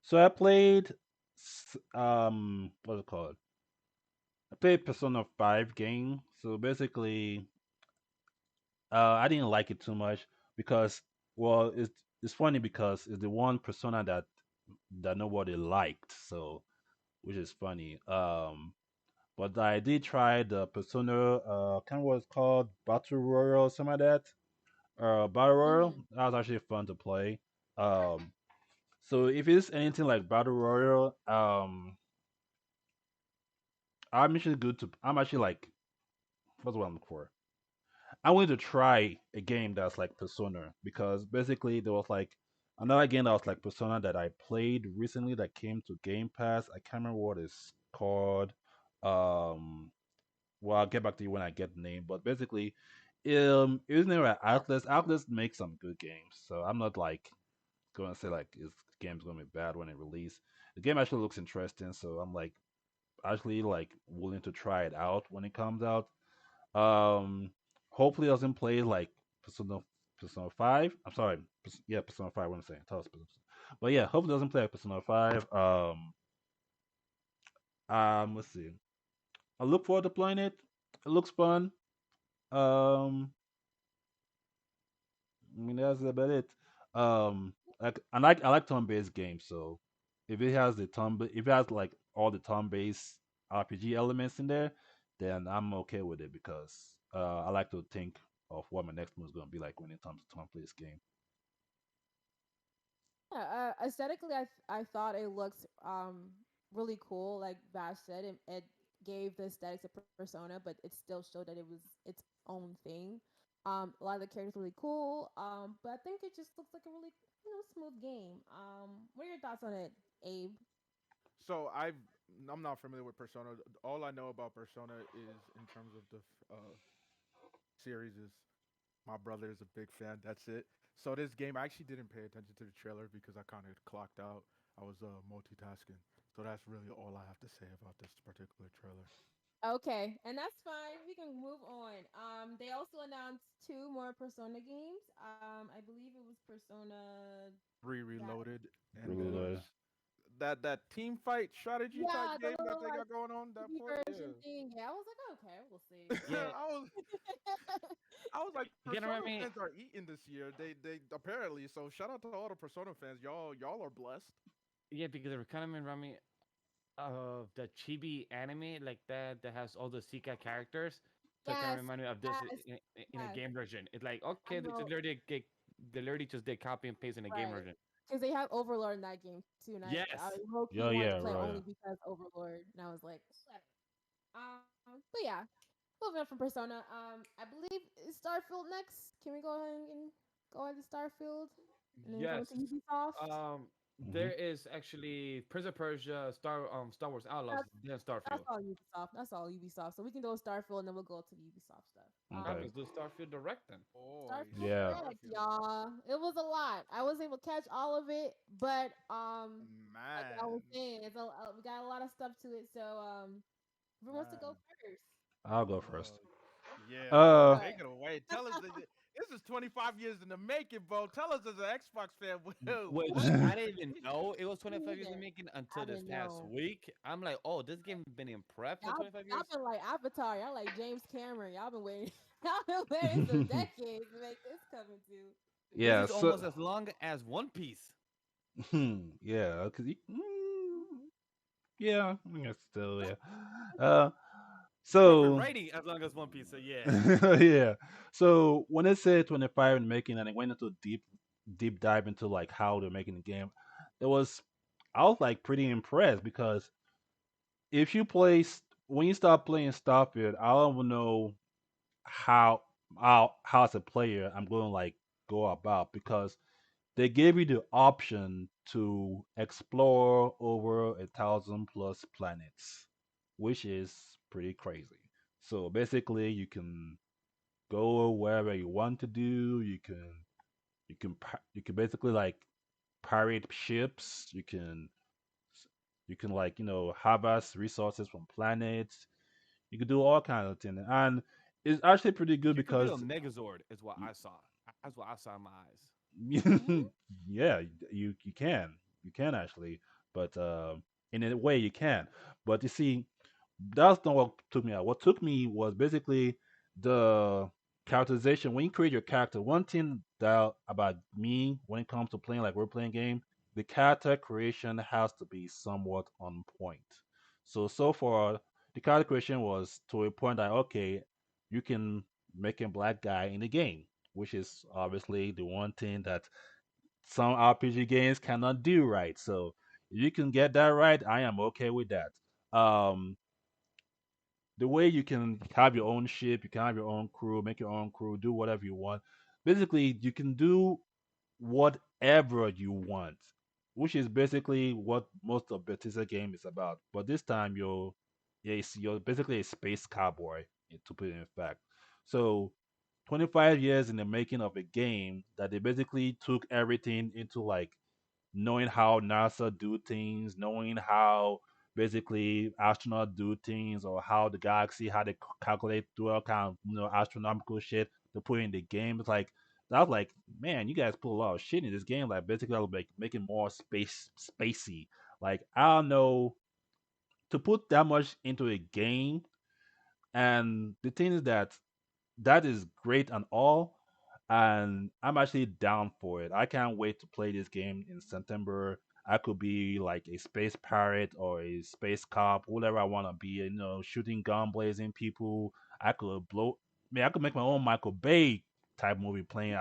So I played, what's it called? I played Persona 5 game. So basically, I didn't like it too much because, well, it's funny because it's the one Persona that nobody liked. So which is funny. But I did try the Persona, kind of what it's called, Battle Royale, something like that. Battle Royale. Mhm. That was actually fun to play. Um, so if it's anything like Battle Royale, I'm actually good to. I'm actually like, what's what I'm looking for? I wanted to try a game that's like Persona because basically there was like another game that was like Persona that I played recently that came to Game Pass. I can't remember what it's called. Um, well, I'll get back to you when I get the name. But basically, it was named by Atlas. Atlas makes some good games, so I'm not like going to say like this game's going to be bad when it release. The game actually looks interesting, so I'm like actually like willing to try it out when it comes out. Um, hopefully it doesn't play like Persona 5. I'm sorry, yeah, Persona 5. What I'm saying, tell us, but yeah, hopefully it doesn't play like Persona 5. Let's see. I look forward to playing it. It looks fun. Um, I mean that's about it. Like I like turn-based games, so if it has like all the turn-based RPG elements in there, then I'm okay with it because I like to think of what my next move is gonna be like when it comes to turn-based game. Yeah, aesthetically, I thought it looks really cool. Like Vash said, it gave the aesthetics of Persona, but it still showed that it was its own thing. A lot of the characters really cool. But I think it just looks like a really smooth game. What are your thoughts on it, Abe? So I'm not familiar with Persona. All I know about Persona is in terms of the series is my brother is a big fan. That's it. So this game, I actually didn't pay attention to the trailer because I kind of clocked out. I was multitasking. So that's really all I have to say about this particular trailer. Okay, and that's fine. We can move on. They also announced two more Persona games. I believe it was Persona that Reloaded, and Really, there three. was that team fight strategy type Yeah, the game that little they like got going on. That 3D port, version yeah. thing. Yeah, I was like, okay, we'll see. Yeah, I was I was like, you gotta Persona remind me. fans are eating this year. They apparently, so shout out to all the Persona fans. Y'all are blessed. Yeah, because it kind of remind me of the chibi anime like that has all the Sika characters. So it kind of Yes, remind me of this yes, in a yes. game version. It's like I okay, know, they literally just did copy and paste in a game right? version. Because they have Overlord in that game too, and I Yes. low key yeah, wanted to yeah, play only right. because Overlord, and I was like, "What?" But yeah, moving on from Persona. I believe is Starfield next. Can we go ahead and go into Starfield and then go Yes. into Ubisoft? Hmm. there is actually Prince of Persia, Star Wars Outlaws, That's then that's Starfield. all Ubisoft. That's all Ubisoft. So we can go with Starfield and then we'll go to the Ubisoft stuff. All right, Okay. let's do Starfield direct then. Boy, Starfield Yeah. Direct, Starfield. y'all. It was a lot. I was able to catch all of it, but like I was Man. saying, we got a lot of stuff to it. So who wants to go Man. first? I'll go Uh, first. yeah, bro. Uh, Take it away. Tell us. This is 25 years in the making, bro. Tell us as an Xbox fan, Which what? I didn't even know it was Me 25 years in neither. making I until this didn't past know. week. I'm like, oh, this game been in prep for Y'all, 25 y'all years. been like Avatar. Y'all like James Cameron. Y'all been waiting. Y'all been waiting some decades to make this coming to. This yeah. is So, almost as long as One Piece. yeah, because yeah, I guess still yeah. Uh, Prep and so writing as long as One Piece. So yeah. yeah. So when it said 25 in making and it went into deep dive into like how they're making the game, it was I was like pretty impressed because if you play when you start playing Starfield, I don't know how how as a player I'm going to like go about because they gave you the option to explore over 1,000 plus planets, which is pretty crazy. So basically, you can go wherever you want to do. You can basically like pirate ships. You can like harvest resources from planets. You can do all kinds of things, and it's actually pretty good You could be a because Megazord, is what I saw. That's what I saw in my eyes. Hmm? yeah, you can actually, but in a way you can. But you see, that's not what took me out. What took me was basically the characterization. When you create your character, one thing that about me when it comes to playing like role playing game, the character creation has to be somewhat on point. So far, the character creation was to a point that okay, you can make a black guy in the game, which is obviously the one thing that some RPG games cannot do right. So if you can get that right, I am okay with that. The way you can have your own ship, you can have your own crew, make your own crew, do whatever you want. Basically, you can do whatever you want, which is basically what most of Bethesda game is about. But this time, you're basically a space cowboy, to put it in fact. So 25 years in the making of a game that they basically took everything into like knowing how NASA do things, knowing how basically astronauts do things, or how the galaxy, how they calculate do all kind of astronomical shit to put in the game. It's like I was like, man, you guys put a lot of shit in this game. Like basically, I was like making more spacey. Like I don't know to put that much into a game. And the thing is that is great and all, and I'm actually down for it. I can't wait to play this game in September. I could be like a space pirate or a space cop, whatever I want to be. Shooting gun, blazing people. I could blow. I could make my own Michael Bay type movie playing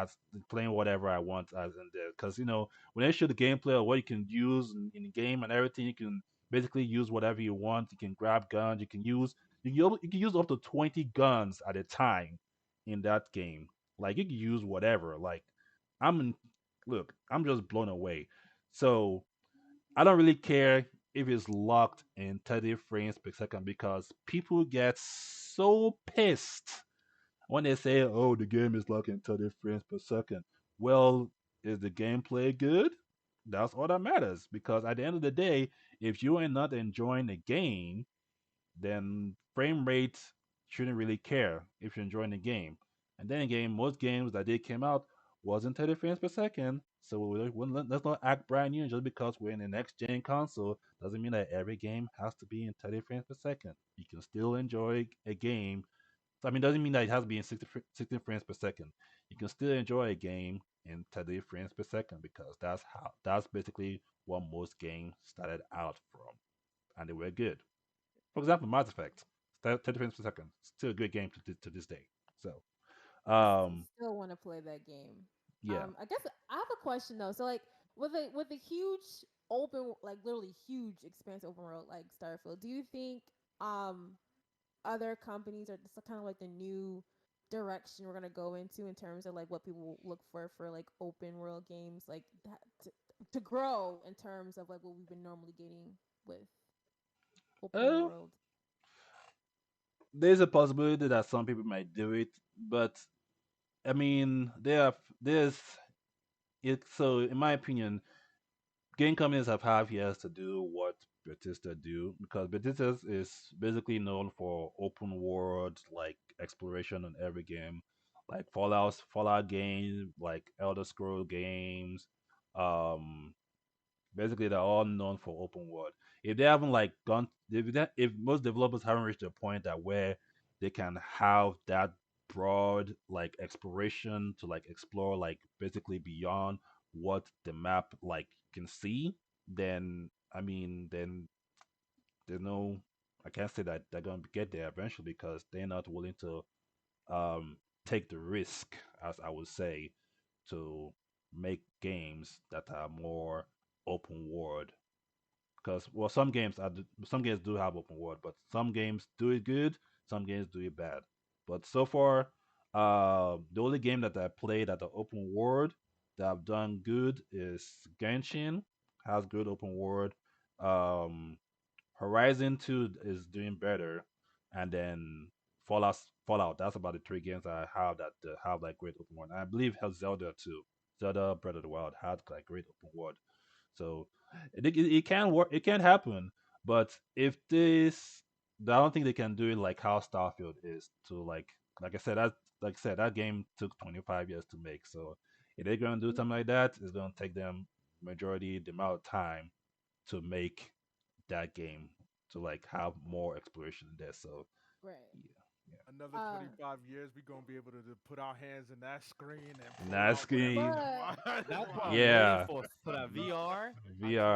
whatever I want as in there. Because when they show the gameplay of what you can use in the game and everything, you can basically use whatever you want. You can grab guns. You can use up to 20 guns at a time in that game. Like you can use whatever. Like I'm in, look, I'm just blown away. So I don't really care if it's locked in 30 frames per second because people get so pissed when they say, "Oh, the game is locked in 30 frames per second." Well, is the gameplay good? That's all that matters because at the end of the day, if you are not enjoying the game, then frame rate shouldn't really care if you're enjoying the game. And then again, most games that did came out wasn't 30 frames per second. So let's not act brand new just because we're in the next gen console. Doesn't mean that every game has to be in 30 frames per second. You can still enjoy a game. So, I mean, doesn't mean that it has to be in 60 frames per second. You can still enjoy a game in 30 frames per second because that's basically what most games started out from, and they were good. For example, Mass Effect, 30 frames per second, still a great game to this day. So, I um, still want to play that game. yeah, I guess I have a question though. So like with a huge open, like literally huge expanse open world like Starfield, do you think um other companies are just kind of like the new direction we're gonna go into in terms of like what people look for like open world games like that? to grow in terms of like what we've been normally getting with open Uh, world. there's a possibility that some people might do it, but I mean, there's it. So, in my opinion, game companies have 5 years to do what Bethesda do because Bethesda is basically known for open world like exploration in every game, like Fallout games, like Elder Scroll games. Um, Basically, they're all known for open world. If they haven't like gone, if most developers haven't reached a point that where they can have that broad like exploration to like explore like basically beyond what the map like can see, then I mean, then there's no, I can't say that they're gonna get there eventually because they're not willing to um take the risk, as I would say, to make games that are more open world because well some games do have open world but some games do it good, some games do it bad. But so far the only game that I played at the open world that I've done good is Genshin. Has good open world. um Horizon 2 is doing better, and then Fallout. That's about the three games I have that have like great open world. And I believe has Zelda too. Zelda Breath of the Wild had like great open world. So it can work. It can happen. But if this, I don't think they can do it like how Starfield is. To like I said that game took 25 years to make. So if they're gonna do something like that, it's gonna take them majority the amount of time to make that game to like have more exploration in there. So Right. yeah, Another Uh, 25 years, we're gonna be able to put our hands in that screen and yeah. pull Nah, out whatever we screen. but want. That's what I'm waiting Yeah, for that VR.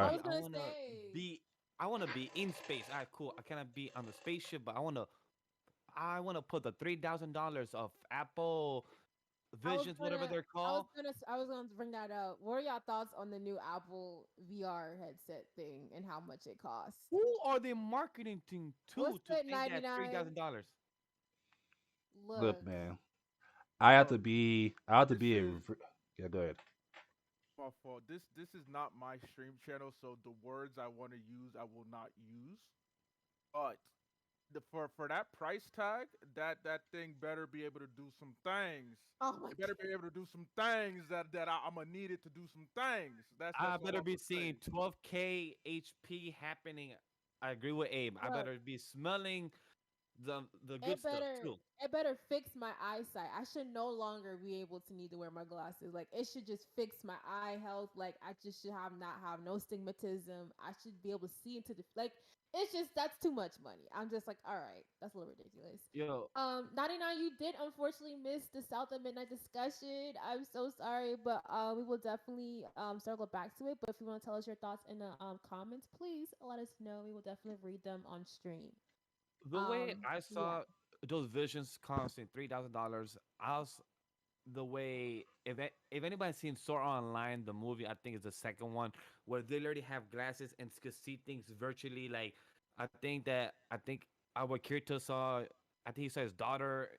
I VR. was I gonna wanna say, be I wanna be in space. Alright, cool. I cannot be on the spaceship, but I wanna put the $3,000 of Apple I was Visions, whatever gonna, they're called. I was gonna bring that up. What are y'all thoughts on the new Apple VR headset thing and how much it costs? Who are they marketing What's to it, think that three 99? thousand dollars? Look, Look, man, Bro, I have to this be a. is Yeah, go ahead. my fault. This is not my stream channel, so the words I want to use I will not use. But for that price tag, that thing better be able to do some things. oh my It better god, be able to do some things I'm gonna need it to do some things. I That's all better I'm be gonna say. seeing 12K HP happening. I agree with Abe. I look. better be smelling the good It stuff better too. it better fix my eyesight. I should no longer be able to need to wear my glasses. Like it should just fix my eye health. Like I just should have not have no stigmatism. I should be able to see into the like. It's just that's too much money. I'm just like, all right, that's a little ridiculous. Yo, 99, you did unfortunately miss the South at Midnight discussion. I'm so sorry, but we will definitely circle back to it. But if you want to tell us your thoughts in the comments, please let us know. We will definitely read them on stream. the way I Yeah. saw those visions costing $3,000, I was the way if anybody's seen Sword Art Online, the movie, I think it's the second one where they literally have glasses and could see things virtually. Like I think our Kirito saw. I think he saw his daughter,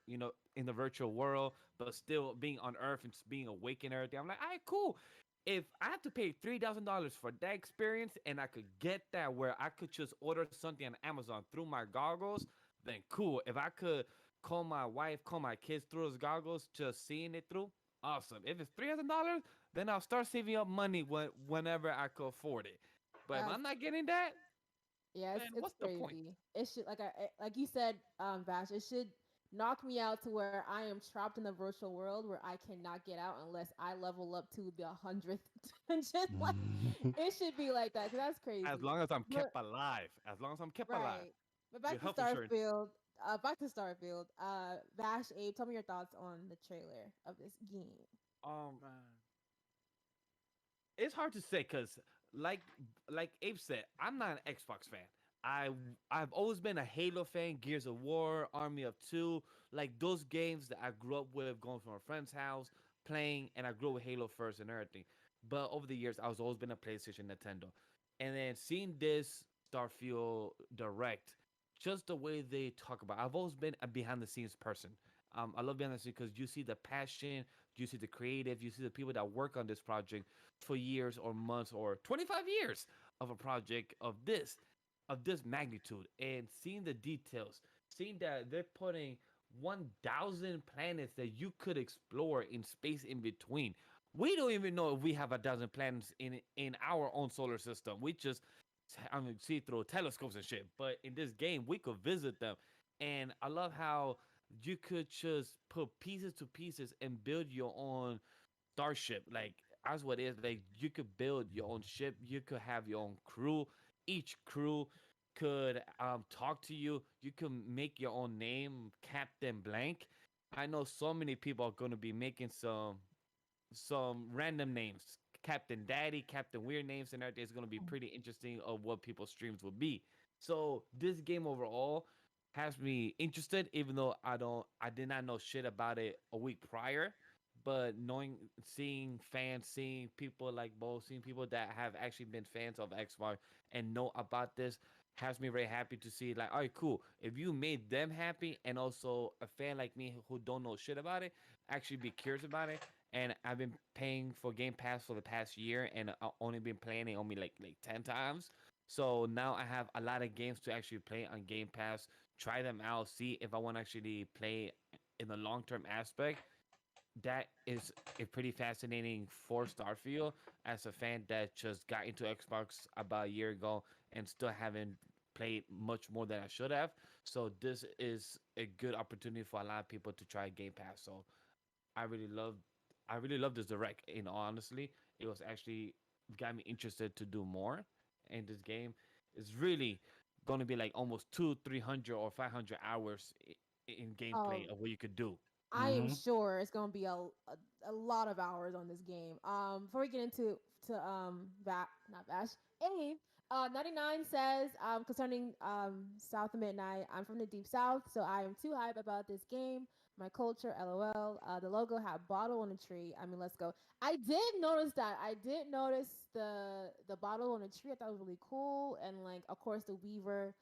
in the virtual world, but still being on Earth and being awake and everything. I'm like, all right, cool. If I have to pay $3,000 for that experience, and I could get that where I could just order something on Amazon through my goggles, then cool. If I could call my wife, call my kids through those goggles, just seeing it through. Awesome. If it's $3,000, then I'll start saving up money whenever I could afford it. But if That's I'm not getting that, Yeah, then it's what's the point? crazy. It should like you said, Vash. It should knock me out to where I am trapped in the virtual world where I cannot get out unless I level up to the 100th dungeon. Like it should be like that because that's As crazy. long as I'm But kept alive, as long as I'm kept alive, right, but back with to health insurance. Starfield. Back to Starfield. Vash, Abe, tell me your thoughts on the trailer of this game. Um, Man, it's hard to say because, like, like Abe said, I'm not an Xbox fan. I I've always been a Halo fan, Gears of War, Army of Two, like those games that I grew up with, going from a friend's house, playing, and I grew up with Halo first and everything. But over the years, I was always been a PlayStation, Nintendo, and then seeing this Starfield Direct, just the way they talk about, I've always been a behind the scenes person. I love behind the scenes because you see the passion, you see the creative, you see the people that work on this project for years or months or 25 years of a project of this magnitude, and seeing the details, seeing that they're putting 1,000 planets that you could explore in space in between. We don't even know if we have 1,000 planets in our own solar system. We just, I mean, see through telescopes and shit. But in this game, we could visit them, and I love how you could just put pieces to pieces and build your own starship. Like as what is, like you could build your own ship. You could have your own crew. Each crew could talk to you. You could make your own name, Captain Blank. I know so many people are gonna be making some random names, Captain Daddy, Captain Weird names, and everything. Is gonna be pretty interesting of what people's streams will be. So this game overall has me interested, even though I did not know shit about it a week prior. But knowing, seeing fans, seeing people like Bo, seeing people that have actually been fans of Xbox and know about this has me very happy to see. Like, all right, cool. If you made them happy, and also a fan like me who don't know shit about it, actually be curious about it, and I've been paying for Game Pass for the past year, and I've only been playing it only like 10 times. So now I have a lot of games to actually play on Game Pass, try them out, see if I want to actually play in the long term aspect. That is a pretty fascinating for Starfield as a fan that just got into Xbox about a year ago and still haven't played much more than I should have. So this is a good opportunity for a lot of people to try Game Pass. So I really love I really love this direct. In all honestly, it was actually got me interested to do more. And this game is really going to be like almost 300 or 500 hours in gameplay Um, of what you could do. I am Mm-hmm. sure it's gonna be a lot of hours on this game. Before we get into not Bash, Abe, 99 says concerning South of Midnight. I'm from the Deep South, so I am too hype about this game. My culture, lol. The logo had bottle on a tree. I mean, let's go. I did notice that. I did notice the bottle on a tree. I thought it was really cool, and like of course the Weaver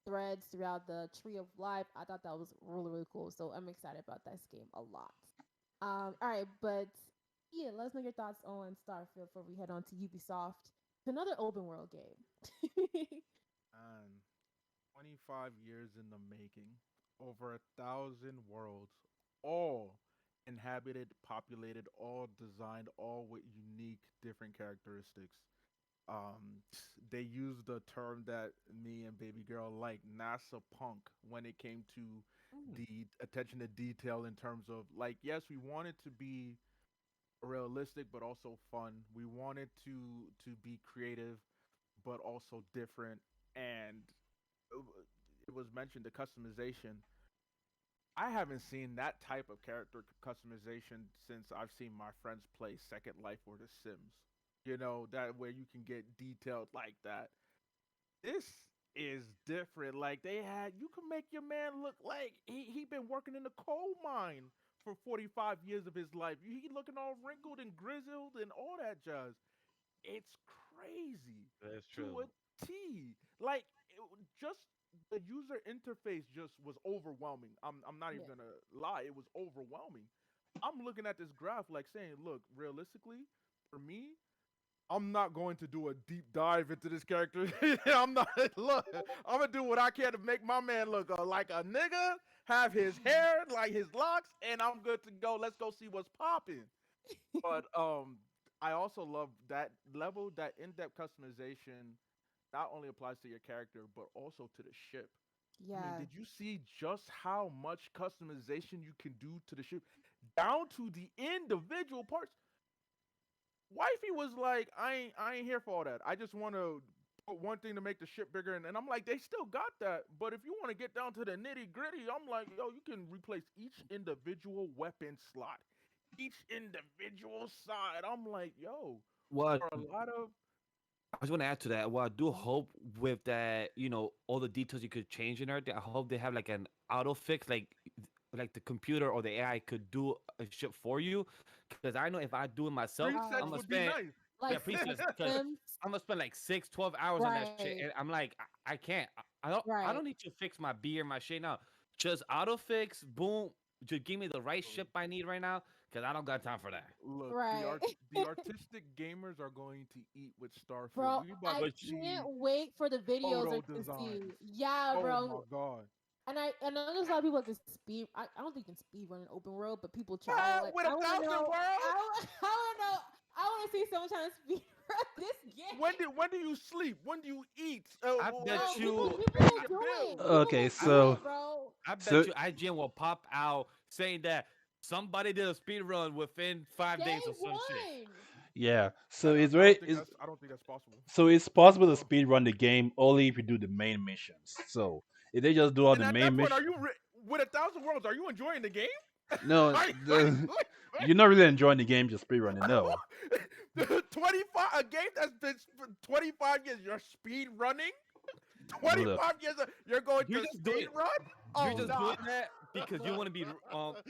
threads throughout the tree of life. I thought that was really, really cool. So I'm excited about this game a lot. All right, but yeah, let us know your thoughts on Starfield before we head on to Ubisoft to another open world game. And 25 years in the making, over 1,000 worlds, all inhabited, populated, all designed, all with unique, different characteristics. Um, they used the term that me and baby girl like, NASA punk, when it came to Mm. the attention to detail in terms of like, yes, we wanted to be realistic but also fun. We wanted to be creative but also different, and uh, it was mentioned the customization. I haven't seen that type of character customization since I've seen my friends play Second Life or The Sims. You know, that where you can get detailed like that. This is different. Like they had, you can make your man look like he been working in the coal mine for 45 years of his life. He looking all wrinkled and grizzled and all that jazz. It's crazy That's to true. a T. Like just the user interface just was overwhelming. I'm not even Yeah. gonna lie, it was overwhelming. I'm looking at this graph like saying, look, realistically, for me, I'm not going to do a deep dive into this character. I'm not. Look, I'm gonna do what I can to make my man look like a nigga, have his hair like his locks, and I'm good to go. Let's go see what's popping. But I also love that level, that in-depth customization. Not only applies to your character, but also to the ship. I mean, Yeah. did you see just how much customization you can do to the ship, down to the individual parts? Wifey was like, I ain't here for all that. I just want to put one thing to make the ship bigger, and I'm like, they still got that. But if you want to get down to the nitty gritty, I'm like, yo, you can replace each individual weapon slot, each individual side. I'm like, yo, What for a lot of I just want to add to that. Well, I do hope with that, all the details you could change in everything. I hope they have like an auto fix, like the computer or the AI could do a ship for you. Because I know if I do it myself, I'm presets gonna Oh, would be spend, nice. yeah, like presets, because Sims. I'm gonna spend like 6, 12 hours on that shit, Right. and I'm like, I can't. I Right. don't need to fix my beer, my shit now. Just auto fix, boom. Just give me the right ship I need right now. because I don't got time for that. Look, Right. the artistic gamers are going to eat with Starfield. Bro, We about I to But see can't wait for the videos photo or to see. designs. Yeah, Oh my bro. god. And I know there's a lot of people that can speed. I don't think you can speed run an open world, but people try. Like With I a want to thousand know. worlds? I want to know. I want to see someone trying to speed run this game. When do you sleep? When do you eat? I Bro, bet people you, people Finish will your do it. build. People Okay, will I, do so it, bro. I so bet you IGN will pop out saying that somebody did a speed run within 5 days Day or some shit. one. yeah, I so don't, it's I don't very think it's that's I don't think that's possible. so it's possible to speed run the game only if you do the main missions. So if they just do all And the at main that point, missions, with a thousand worlds? Are you enjoying the game? no, you're not really enjoying the game just speed running. No, 25 a game that's been 25 years. You're speed running. look, 25 years. You're going You're to just speed doing run? you're Oh just no. doing that because you want to be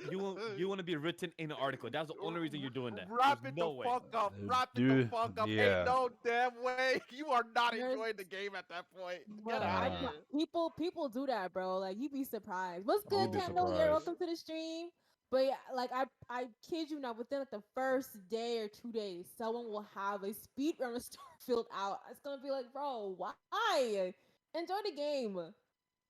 you want to be written in an article. That's the only reason you're doing that. There's Wrap it the no way. fuck up. Wrap it the dude, fuck up. Ain't yeah, no damn way. You are not There's enjoying the game at that point. Get Bro, out of uh, here. people do that, bro. Like you'd be surprised. What's you'd good, be Oh Cat No my Ear? surprised. Welcome to the stream. But yeah, like I kid you not, within like the first day or 2 days, someone will have a speed run of Starfield out. It's gonna be like, bro, why? Enjoy the game.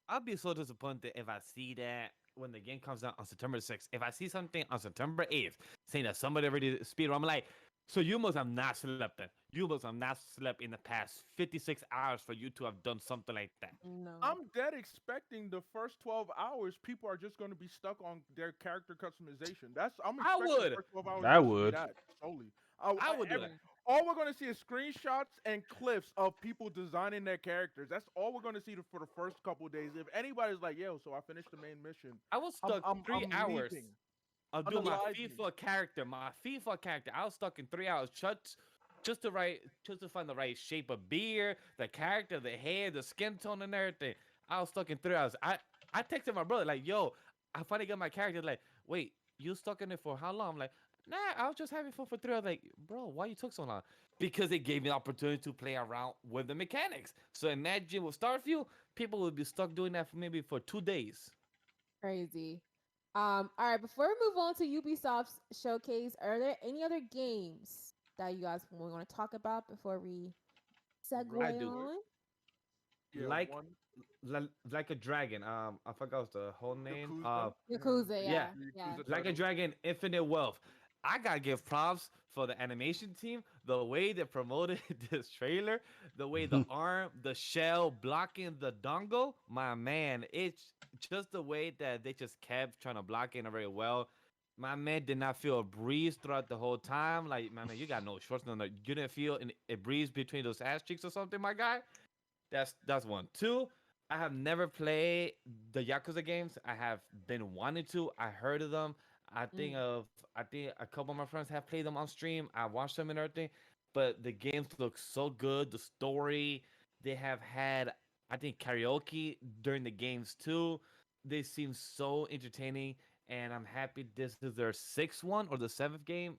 I'll be so disappointed if I see that when the game comes out on September 6th. If I see something on September 8th saying that somebody already speed run, I'm like, so you must have not slept then. You must have not slept in the past 56 hours for you to have done something like that. No. I'm dead expecting the first 12 hours people are just going to be stuck on their character customization. I'm I expecting the would. first 12 hours I just to be would. that solely. I would do Yeah. that. All we're going to see is screenshots and clips of people designing their characters. That's all we're going to see for the first couple of days. If anybody's like, "Yo, so I finished the main mission," I was stuck three I'm hours. leaving. I'll I'm do my leaving. FIFA character. My FIFA character. I was stuck in 3 hours just to find the right shape of beard, the character, the hair, the skin tone, and everything. I was stuck in 3 hours. I texted my brother like, "Yo, I finally got my character." Like, wait, you stuck in it for how long? I'm like, nah, I was just having fun for 3 hours. Like, bro, why you took so long? Because it gave me the opportunity to play around with the mechanics. So imagine with Starfield, people would be stuck doing that for maybe for 2 days. Crazy. All right, before we move on to Ubisoft's showcase, are there any other games that you guys want to talk about before we I segue do. on? Yeah, Like one like a dragon. I forgot what's the whole name. Yakuza. Yakuza, Yeah, yeah. Yeah. Yakuza like a title. dragon, infinite wealth. I gotta give props for the animation team, the way they promoted this trailer, the way the arm, the shell blocking the dongle. My man, it's just the way that they just kept trying to block it very well. My man did not feel a breeze throughout the whole time. Like, my man, you got no shorts, no. You didn't feel a breeze between those ass cheeks or something, my guy. That's one. Two, I have never played the Yakuza games. I have been wanting to. I heard of them. Mm. I think a couple of my friends have played them on stream. I watched them and everything. But the games look so good. The story, they have had I think karaoke during the games too. They seem so entertaining, and I'm happy this is their sixth one or the seventh game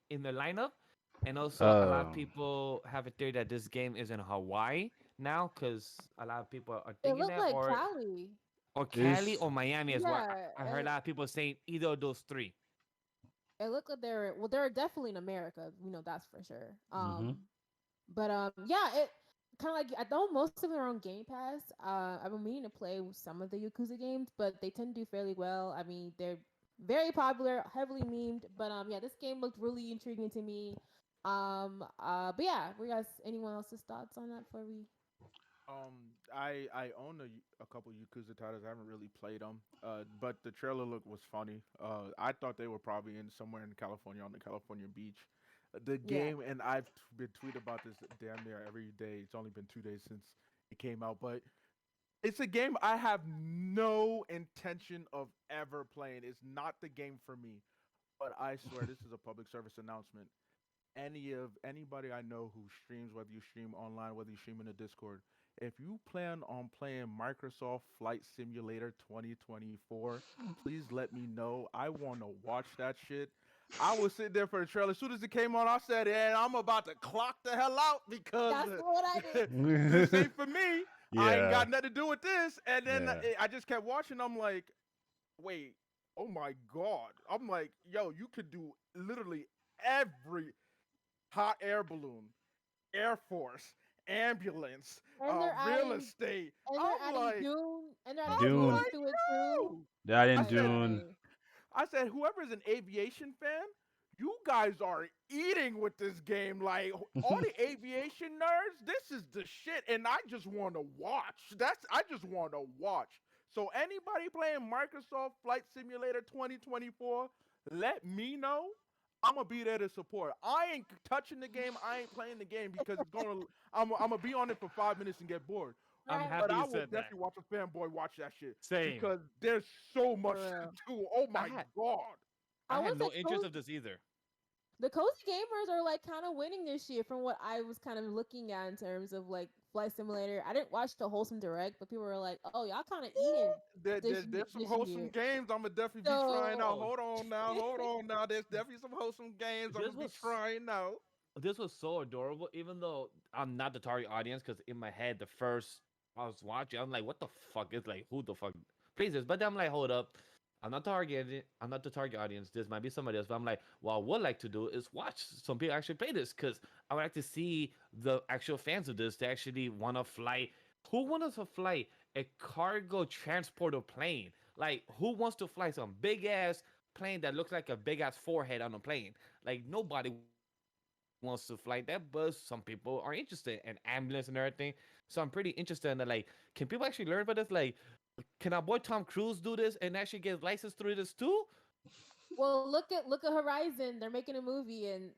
in their lineup. And also, a lot of um, people have a theory that this game is in Hawaii now, because a lot of people are It thinking looked that, like Cali. or Cali it's or Miami as well. Yeah, I heard a lot of people saying either of those three. it looked like they're definitely in America. We know that's for sure. hmm But yeah, it kind of like I know most of them are on Game Pass. I've been meaning to play some of the Yakuza games, but they tend to do fairly well. I mean, they're very popular, heavily memed. But yeah, this game looked really intriguing to me. But yeah, we guys, anyone else's thoughts on that before we? I own a couple Yakuza titles. I haven't really played them. But the trailer look was funny. I thought they were probably in somewhere in California on the California beach. The Yeah, game, and I've been tweeting about this damn near every day. It's only been 2 days since it came out, but it's a game I have no intention of ever playing. It's not the game for me. But I swear, this is a public service announcement. Anybody I know who streams, whether you stream online, whether you stream in the Discord, if you plan on playing Microsoft Flight Simulator 2024, please let me know. I want to watch that shit. I was sitting there for the trailer. As soon as it came on, I said, "And I'm about to clock the hell out because that's what I did. this ain't for me. I ain't yeah, got nothing to do with this." And then yeah. I just kept watching. I'm like, "Wait, Oh my god! I'm like, yo, you could do literally every hot air balloon, air force, ambulance, And they're real adding estate. and they're I'm adding like, Dune and they're adding I'm Dune Dune. like, into it too. yo. That I in Oh said, Dune. my. I said, whoever's an aviation fan, you guys are eating with this game. Like all the aviation nerds, this is the shit, and I just want to watch. I just want to watch. So anybody playing Microsoft Flight Simulator 2024, let me know. I'm gonna be there to support. I ain't touching the game. I ain't playing the game because it's gonna. I'm gonna be on it for 5 minutes and get bored. I'm Right. But happy I you will said that. definitely watch a fanboy watch that shit Same. because there's so much For to real. do. Oh I my had god. I I had was no like interest of this either. the cozy gamers are like kind of winning this year from what I was kind of looking at in terms of like Flight Simulator. I didn't watch the wholesome direct, but people were like, "Oh, y'all kind of eating There's some this wholesome year." games I'm gonna definitely be trying out. So Oh, Hold on now. There's definitely some wholesome games I'm this gonna be was trying out. this was so adorable. Even though I'm not the target audience, because in my head, the first I was watching, I'm like, what the fuck is like, who the fuck plays this? But then I'm like, hold up, I'm not the target audience. This might be somebody else. But I'm like, what I would like to do is watch some people actually play this, because I would like to see the actual fans of this to actually want to fly. Who wants to fly a cargo transporter plane? Like, who wants to fly some big ass plane that looks like a big ass forehead on a plane? Like, nobody wants to fly that, but some people are interested in ambulance and everything. So I'm pretty interested in that. Like, can people actually learn about this? Like, can our boy Tom Cruise do this and actually get licensed through this too? well, look at Horizon. They're making a movie, and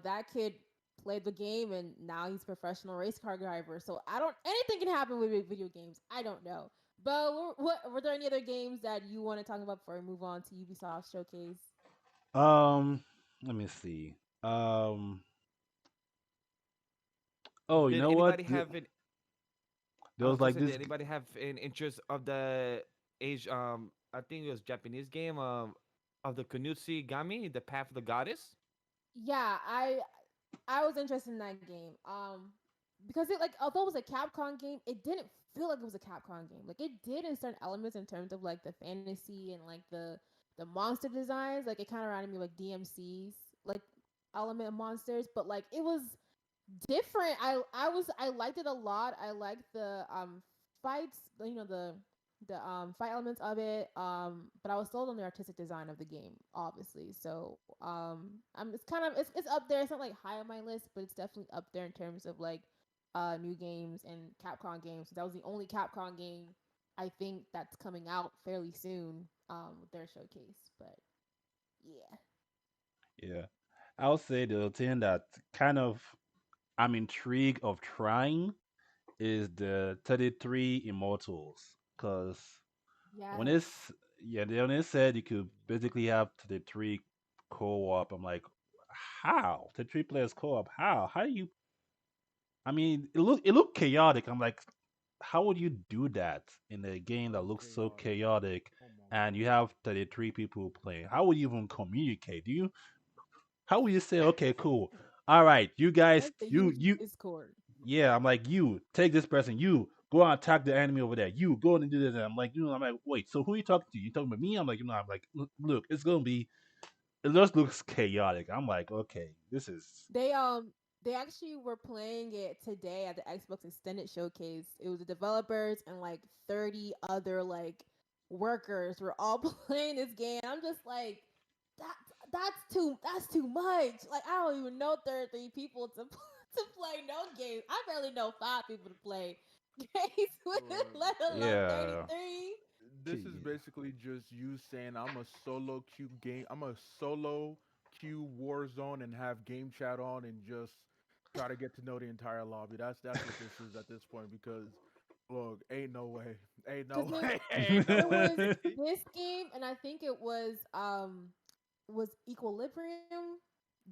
that kid played the game, and now he's a professional race car driver. So I don't anything can happen with video games. I don't know. But what were there any other games that you want to talk about before we move on to Ubisoft Showcase? Um, Let me see. Um, oh, you Did know what? anybody have an? There I was was gonna like say, did this. anybody have an interest of the age? I think it was Japanese game. Of the Kunutsu Gami, the Path of the Goddess. Yeah, I was interested in that game. Because it like although it was a Capcom game, it didn't feel like it was a Capcom game. Like it did in certain elements in terms of like the fantasy and like the monster designs. Like it kind of reminded me of like DMC's like element of monsters, but like it was different. I liked it a lot. I liked the fights, the fight elements of it. But I was sold on the artistic design of the game, obviously. So it's kind of it's up there. It's not like high on my list, but it's definitely up there in terms of like new games and Capcom games. That was the only Capcom game I think that's coming out fairly soon with their showcase. But yeah. Yeah, I would say the thing that kind of I'm intrigued of trying is the 33 Immortals, because when Yes. it's yeah, they only said you could basically have 33 co-op. I'm like, how 33 players co-op? How do you? I mean, it looked chaotic. I'm like, how would you do that in a game that So looks so chaotic. chaotic, Oh my and you god. have 33 people playing? How would you even communicate? How would you say, okay, cool, all right, you guys, Like the huge you Discord. yeah, I'm like, you take this person, you go and attack the enemy over there, you go and do this. And I'm like, I'm like, wait, so who are you talking to? You talking about me? I'm like, I'm like, look, it's gonna be, it just looks chaotic. I'm like, okay, this is, They actually were playing it today at the Xbox Extended Showcase. It was the developers and like 30 other like workers were all playing this game. I'm just like that that's too much. Like I don't even know 33 people to to play no games. I barely know 5 people to play games with, Bro, let alone yeah, 33. this is basically just you saying I'm a solo queue game. I'm a solo queue Warzone and have game chat on and just try to get to know the entire lobby. That's what this is at this point because look, ain't no way, ain't Cuz no it way, ain't it no was way. this game and I think it was Equilibrium,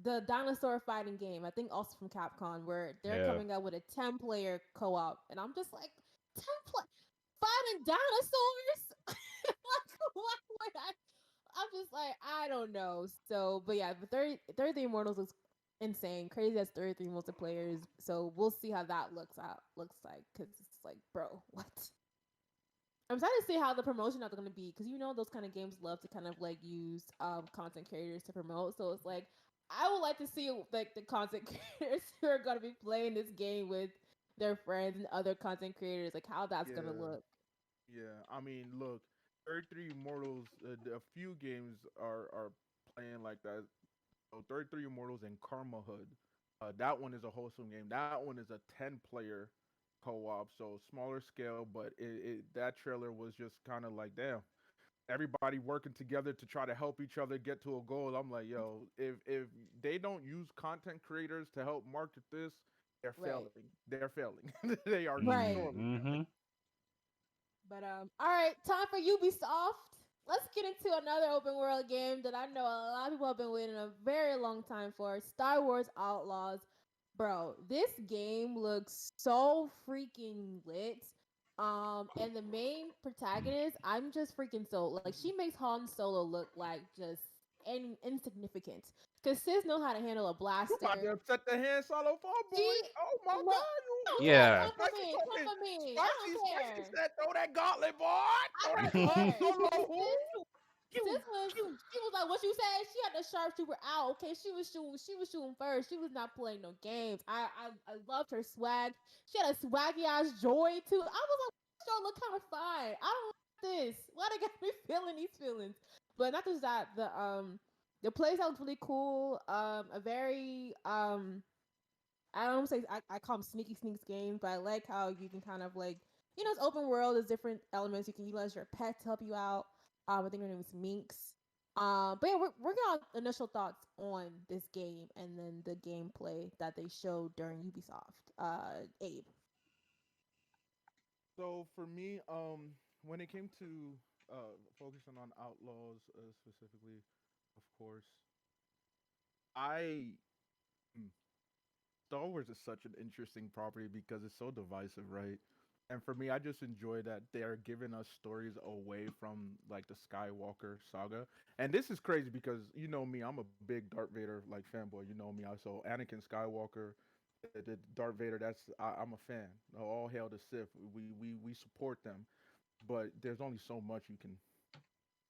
the dinosaur fighting game. I think also from Capcom, where they're yeah, coming out with a 10-player co-op, and I'm just like, 10 fighting dinosaurs. Like, why would I? I'm just like, I don't know. So, but yeah, but 33 Immortals looks insane, crazy as 33 multiplayers. So we'll see how that looks like, because it's like, bro, what? I'm excited to see how the promotion are going to be because you know those kind of games love to kind of like use content creators to promote. So it's like I would like to see like the content creators who are going to be playing this game with their friends and other content creators, like how that's going to Yeah, look. yeah. I mean, look, 33 Immortals. A few games are playing like that. So 33 Immortals and Karma Hood. That one is a wholesome game. That one is a 10-player co-op, so smaller scale. But that trailer was just kind of like, damn, everybody working together to try to help each other get to a goal. I'm like, yo, if they don't use content creators to help market this, they're Right. failing. They're failing. They are Right. surely failing. Mm-hmm. But all right, time for Ubisoft. Let's get into another open world game that I know a lot of people have been waiting a very long time for. Star Wars Outlaws. Bro, this game looks so freaking lit. And the main protagonist, I'm just freaking so like she makes Han Solo look like just insignificant. Cause sis know how to handle a You about blaster. to upset the hand solo for She boy. Oh my look. god, Don't you Yeah. come for spicy me? told Come me for me. I don't spicy care. said throw that gauntlet, boy. I Throw that don't Han care. Solo who? Sis was she was like what you said. She had the sharpshooter out. Okay, she was shooting. She was shooting first. She was not playing no games. I loved her swag. She had a swaggy ass joy too. I was like, this show look kind of fine. I don't like this. Why they got me feeling these feelings? But not just that. The place was really cool. A very I don't say I call them sneaky sneaks games, but I like how you can kind of like it's open world. There's different elements you can utilize your pet to help you out. I think her name is Minx. But yeah, we're gonna initial thoughts on this game and then the gameplay that they showed during Ubisoft. Abe. So for me, when it came to focusing on Outlaws specifically, of course, I hmm, Star Wars is such an interesting property because it's so divisive, right? And for me, I just enjoy that they're giving us stories away from like the Skywalker saga. And this is crazy because you know me, I'm a big Darth Vader like fanboy. You know me, so Anakin Skywalker, the Darth Vader. I'm a fan. All hail the Sith. We support them, but there's only so much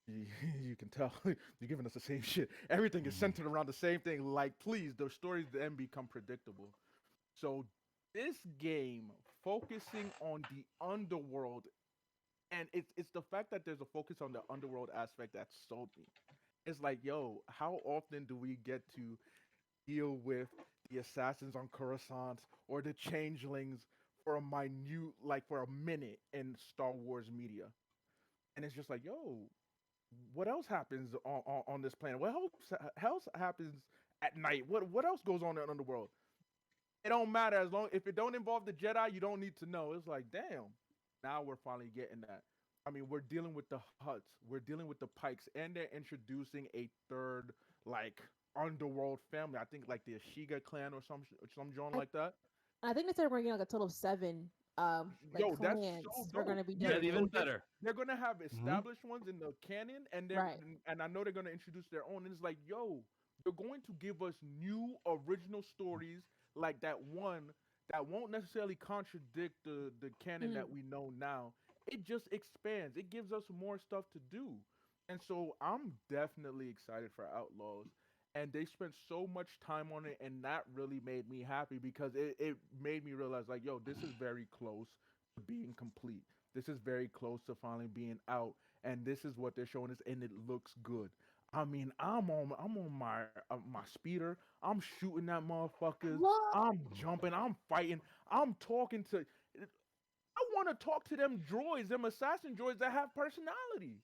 you, you can tell you're giving us the same shit. Everything is centered around the same thing. Like, please, the stories then become predictable. So this game focusing on the underworld, and it's the fact that there's a focus on the underworld aspect that sold me. It's like, yo, how often do we get to deal with the assassins on Coruscant or the changelings for a minute, like for a minute in Star Wars media? And it's just like, yo, what else happens on this planet? What else happens at night? What else goes on in the underworld? It don't matter as long if it don't involve the Jedi, you don't need to know. It's like, damn. Now we're finally getting that. I mean, we're dealing with the Huts, we're dealing with the Pikes, and they're introducing a third like underworld family. I think like the Ashiga clan or some joint I like that. I think they started bringing like a total of seven like Yo, that's clans so are dope. gonna be Yeah, That's joining even it. so better. they're gonna have Mm-hmm. established ones in the canon, Right. and I know they're gonna introduce their own. And it's like, yo, you're going to give us new original stories like that one that won't necessarily contradict the canon Mm. that we know now. It just expands. It gives us more stuff to do, and so I'm definitely excited for Outlaws. And they spent so much time on it, and that really made me happy because it made me realize like, yo, this is very close to being complete. This is very close to finally being out, and this is what they're showing us, and it looks good. I mean, I'm on my speeder. I'm shooting at motherfuckers. What? I'm jumping. I'm fighting. I'm talking to. I want to talk to them droids, them assassin droids that have personality.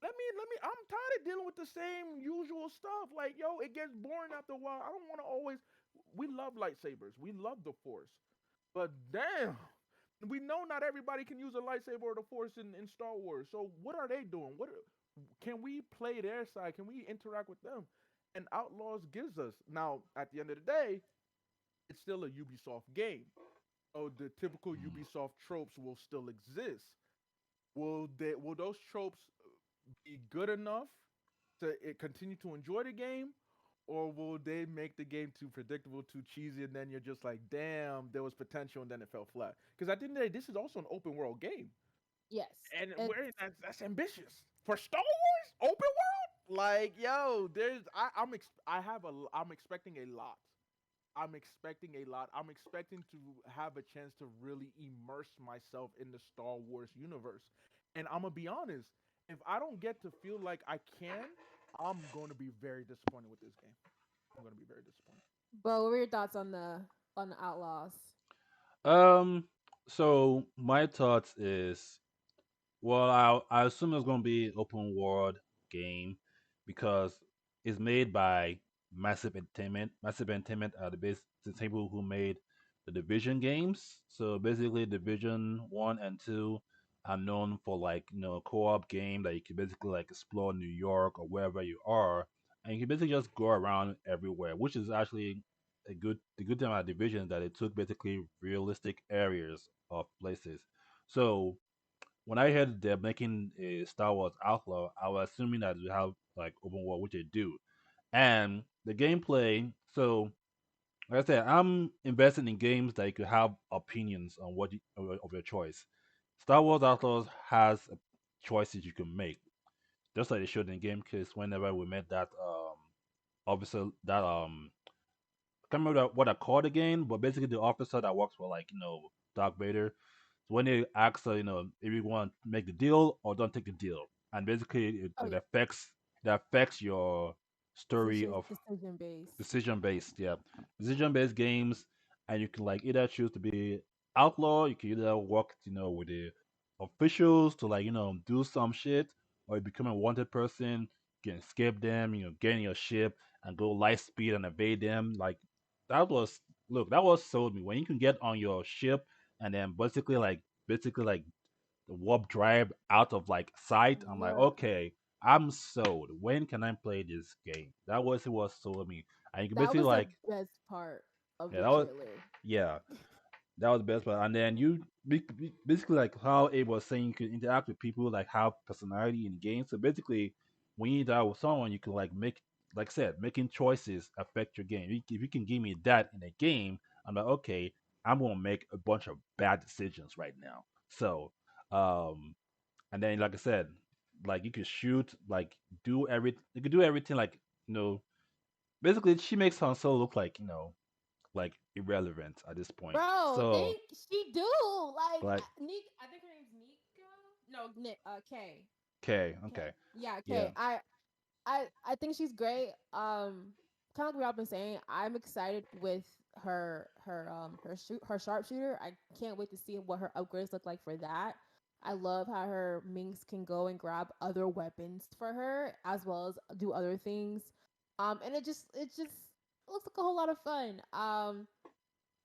Let me. I'm tired of dealing with the same usual stuff. Like, yo, it gets boring after a while. I don't want to always. We love lightsabers. We love the Force, but damn, we know not everybody can use a lightsaber or the Force in Star Wars. So what are they doing? What can we play their side? Can we interact with them? And Outlaws gives us now. At the end of the day, it's still a Ubisoft game. So the typical Ubisoft tropes will still exist. Will those tropes be good enough to continue to enjoy the game, or will they make the game too predictable, too cheesy, and then you're just like, damn, there was potential, and then it fell flat? Because at the end of the day, this is also an open world game. Yes. and It's that's ambitious for Star Wars open world. Like, yo, I'm expecting a lot. I'm expecting a lot. I'm expecting to have a chance to really immerse myself in the Star Wars universe. And I'm gonna be honest, if I don't get to feel like I can, I'm going to be very disappointed with this game. I'm going to be very disappointed. Bo, what were your thoughts on the Outlaws? Um. So my thoughts is, well, I assume it's gonna be open world game because it's made by Massive Entertainment. Massive Entertainment are the people who made the Division games. So basically, Division 1 and 2 are known for, like, co-op game that you can basically like explore New York or wherever you are, and you can basically just go around everywhere, which is actually the good thing about Division is that it took basically realistic areas of places. So when I heard they're making a Star Wars Outlaw, I was assuming that they have like open world, which they do, and the gameplay. So, like I said, I'm invested in games that you could have opinions on of your choice. Star Wars Outlaws has choices you can make, just like they showed in game case whenever we met that officer that can't remember what I called again, but basically the officer that works for, like, Dark Vader. So when they ask her, if you want to make the deal or don't take the deal, and basically Oh yeah, it affects your story of decision based. decision based, yeah, decision based games, and you can like either choose to be outlaw, you can either work, with the officials to, like, do some shit, or you become a wanted person, you can escape them, get in your ship and go light speed and evade them. Like, that was that was sold me when you can get on your ship and then basically like the warp drive out of like sight. I'm like, Look, okay, I'm sold. When can I play this game? That was it was sold me. And you can that basically was the like, best part of yeah, the that was trailer. yeah, that was the best part. And then you basically, like how Abe was saying, you can interact with people, like have personality in games. So basically, when you interact with someone, you can like make, like I said, making choices affect your game. If you can give me that in a game, I'm like, okay, I'm gonna make a bunch of bad decisions right now. So, um, and then like I said, like you can shoot, like you can do everything, like, you know, basically she makes Han Solo look like, like irrelevant at this point. Bro, So think she do like like, Nick. I think her name's Nika. No, Nick. Kay. okay, Kay. okay, Yeah, yeah, Kay. I think she's great. Kind of like what I've been saying. I'm excited with her sharpshooter. I can't wait to see what her upgrades look like for that. I love how her minx can go and grab other weapons for her as well as do other things. And it just looks like a whole lot of fun.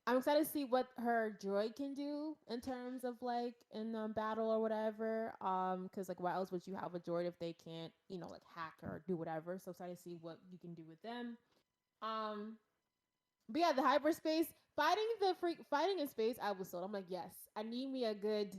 I'm excited to see what her droid can do in terms of like in battle or whatever. Because like why else would you have a droid if they can't, like hack or do whatever? So excited to see what you can do with them. Um, but yeah, the hyperspace fighting in space, I was sold. I'm like, yes, I need me a good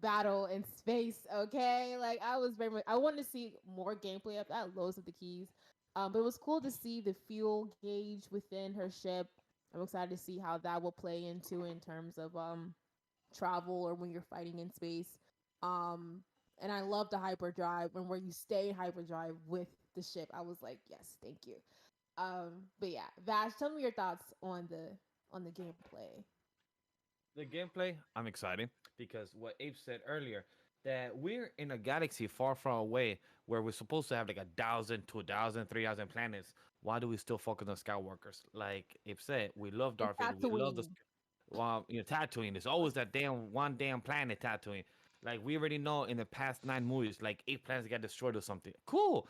battle in space. Okay, like I was very much. I wanted to see more gameplay of that. Loads of the keys. But it was cool to see the fuel gauge within her ship. I'm excited to see how that will play into in terms of travel or when you're fighting in space. Um, and I love the hyperdrive and where you stay in hyperdrive with the ship. I was like, yes, thank you. But yeah, Vash, tell me your thoughts on the gameplay. The gameplay, I'm excited because what Abe said earlier, that we're in a galaxy far, far away where we're supposed to have like 1,000, 2,000, 3,000 planets. Why do we still focus on Skywalkers? Like Abe said, we love And Darth Vader. We love the Tatooine. Tatooine. There's always that damn one damn planet Tatooine. Like we already know in the past 9 movies, like 8 planets got destroyed or something. Cool.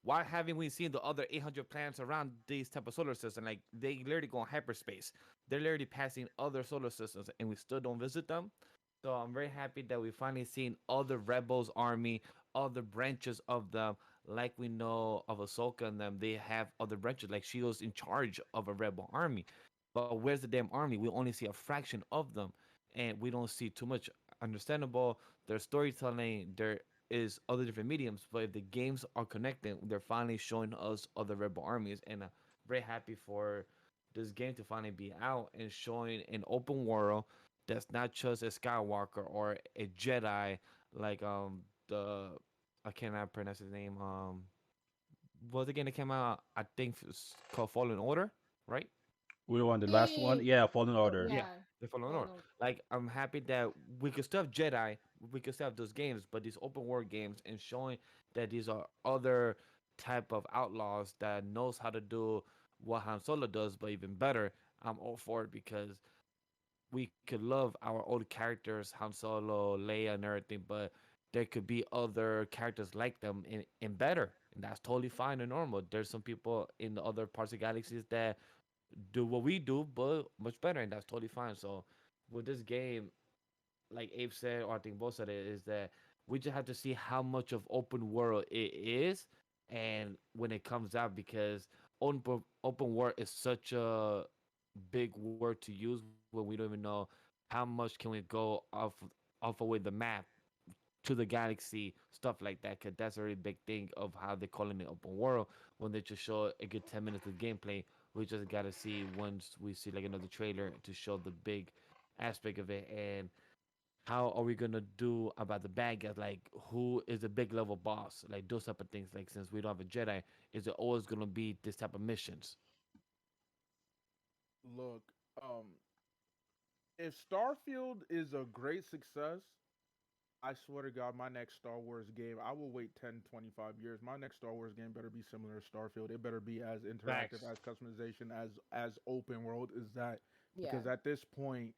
Why haven't we seen the other 800 planets around these type of solar system? Like they literally go in hyperspace. They're literally passing other solar systems, and we still don't visit them. So I'm very happy that we finally seen other rebels army, other branches of them. Like we know of Ahsoka and them, they have other branches. Like she was in charge of a rebel army, but where's the damn army? We only see a fraction of them, and we don't see too much. Understandable. Their storytelling, there is other different mediums, but if the games are connected, they're finally showing us other rebel armies, and very happy for this game to finally be out and showing an open world that's not just a Skywalker or a Jedi like the I cannot pronounce his name. What was the game that came out? I think it's called Fallen Order, right? We won the Yeah, last yeah, yeah. one. Yeah, Fallen Oh, Order. Yeah, yeah. the Fallen Fallen Order. Order. Like I'm happy that we could still have Jedi, we could still have those games, but these open world games and showing that these are other type of outlaws that knows how to do what Han Solo does, but even better. I'm all for it because we could love our old characters, Han Solo, Leia, and everything, but there could be other characters like them in better, and that's totally fine and normal. There's some people in the other parts of galaxies that do what we do, but much better, and that's totally fine. So with this game, like Abe said, or I think both said it, is that we just have to see how much of open world it is, and when it comes out, because open world is such a big word to use when we don't even know how much can we go off away the map to the galaxy, stuff like that. Cause that's a really big thing of how they're calling it open world when they just show a good 10 minutes of gameplay. We just gotta see once we see like another trailer to show the big aspect of it and how are we gonna do about the bad guys? Like who is the big level boss? Like those type of things. Like since we don't have a Jedi, is it always gonna be this type of missions? Look, um, if Starfield is a great success, I swear to God, my next Star Wars game, I will wait 10, 25 years. My next Star Wars game better be similar to Starfield. It better be as interactive, Facts. as customization, as open world as that. Yeah. Because at this point,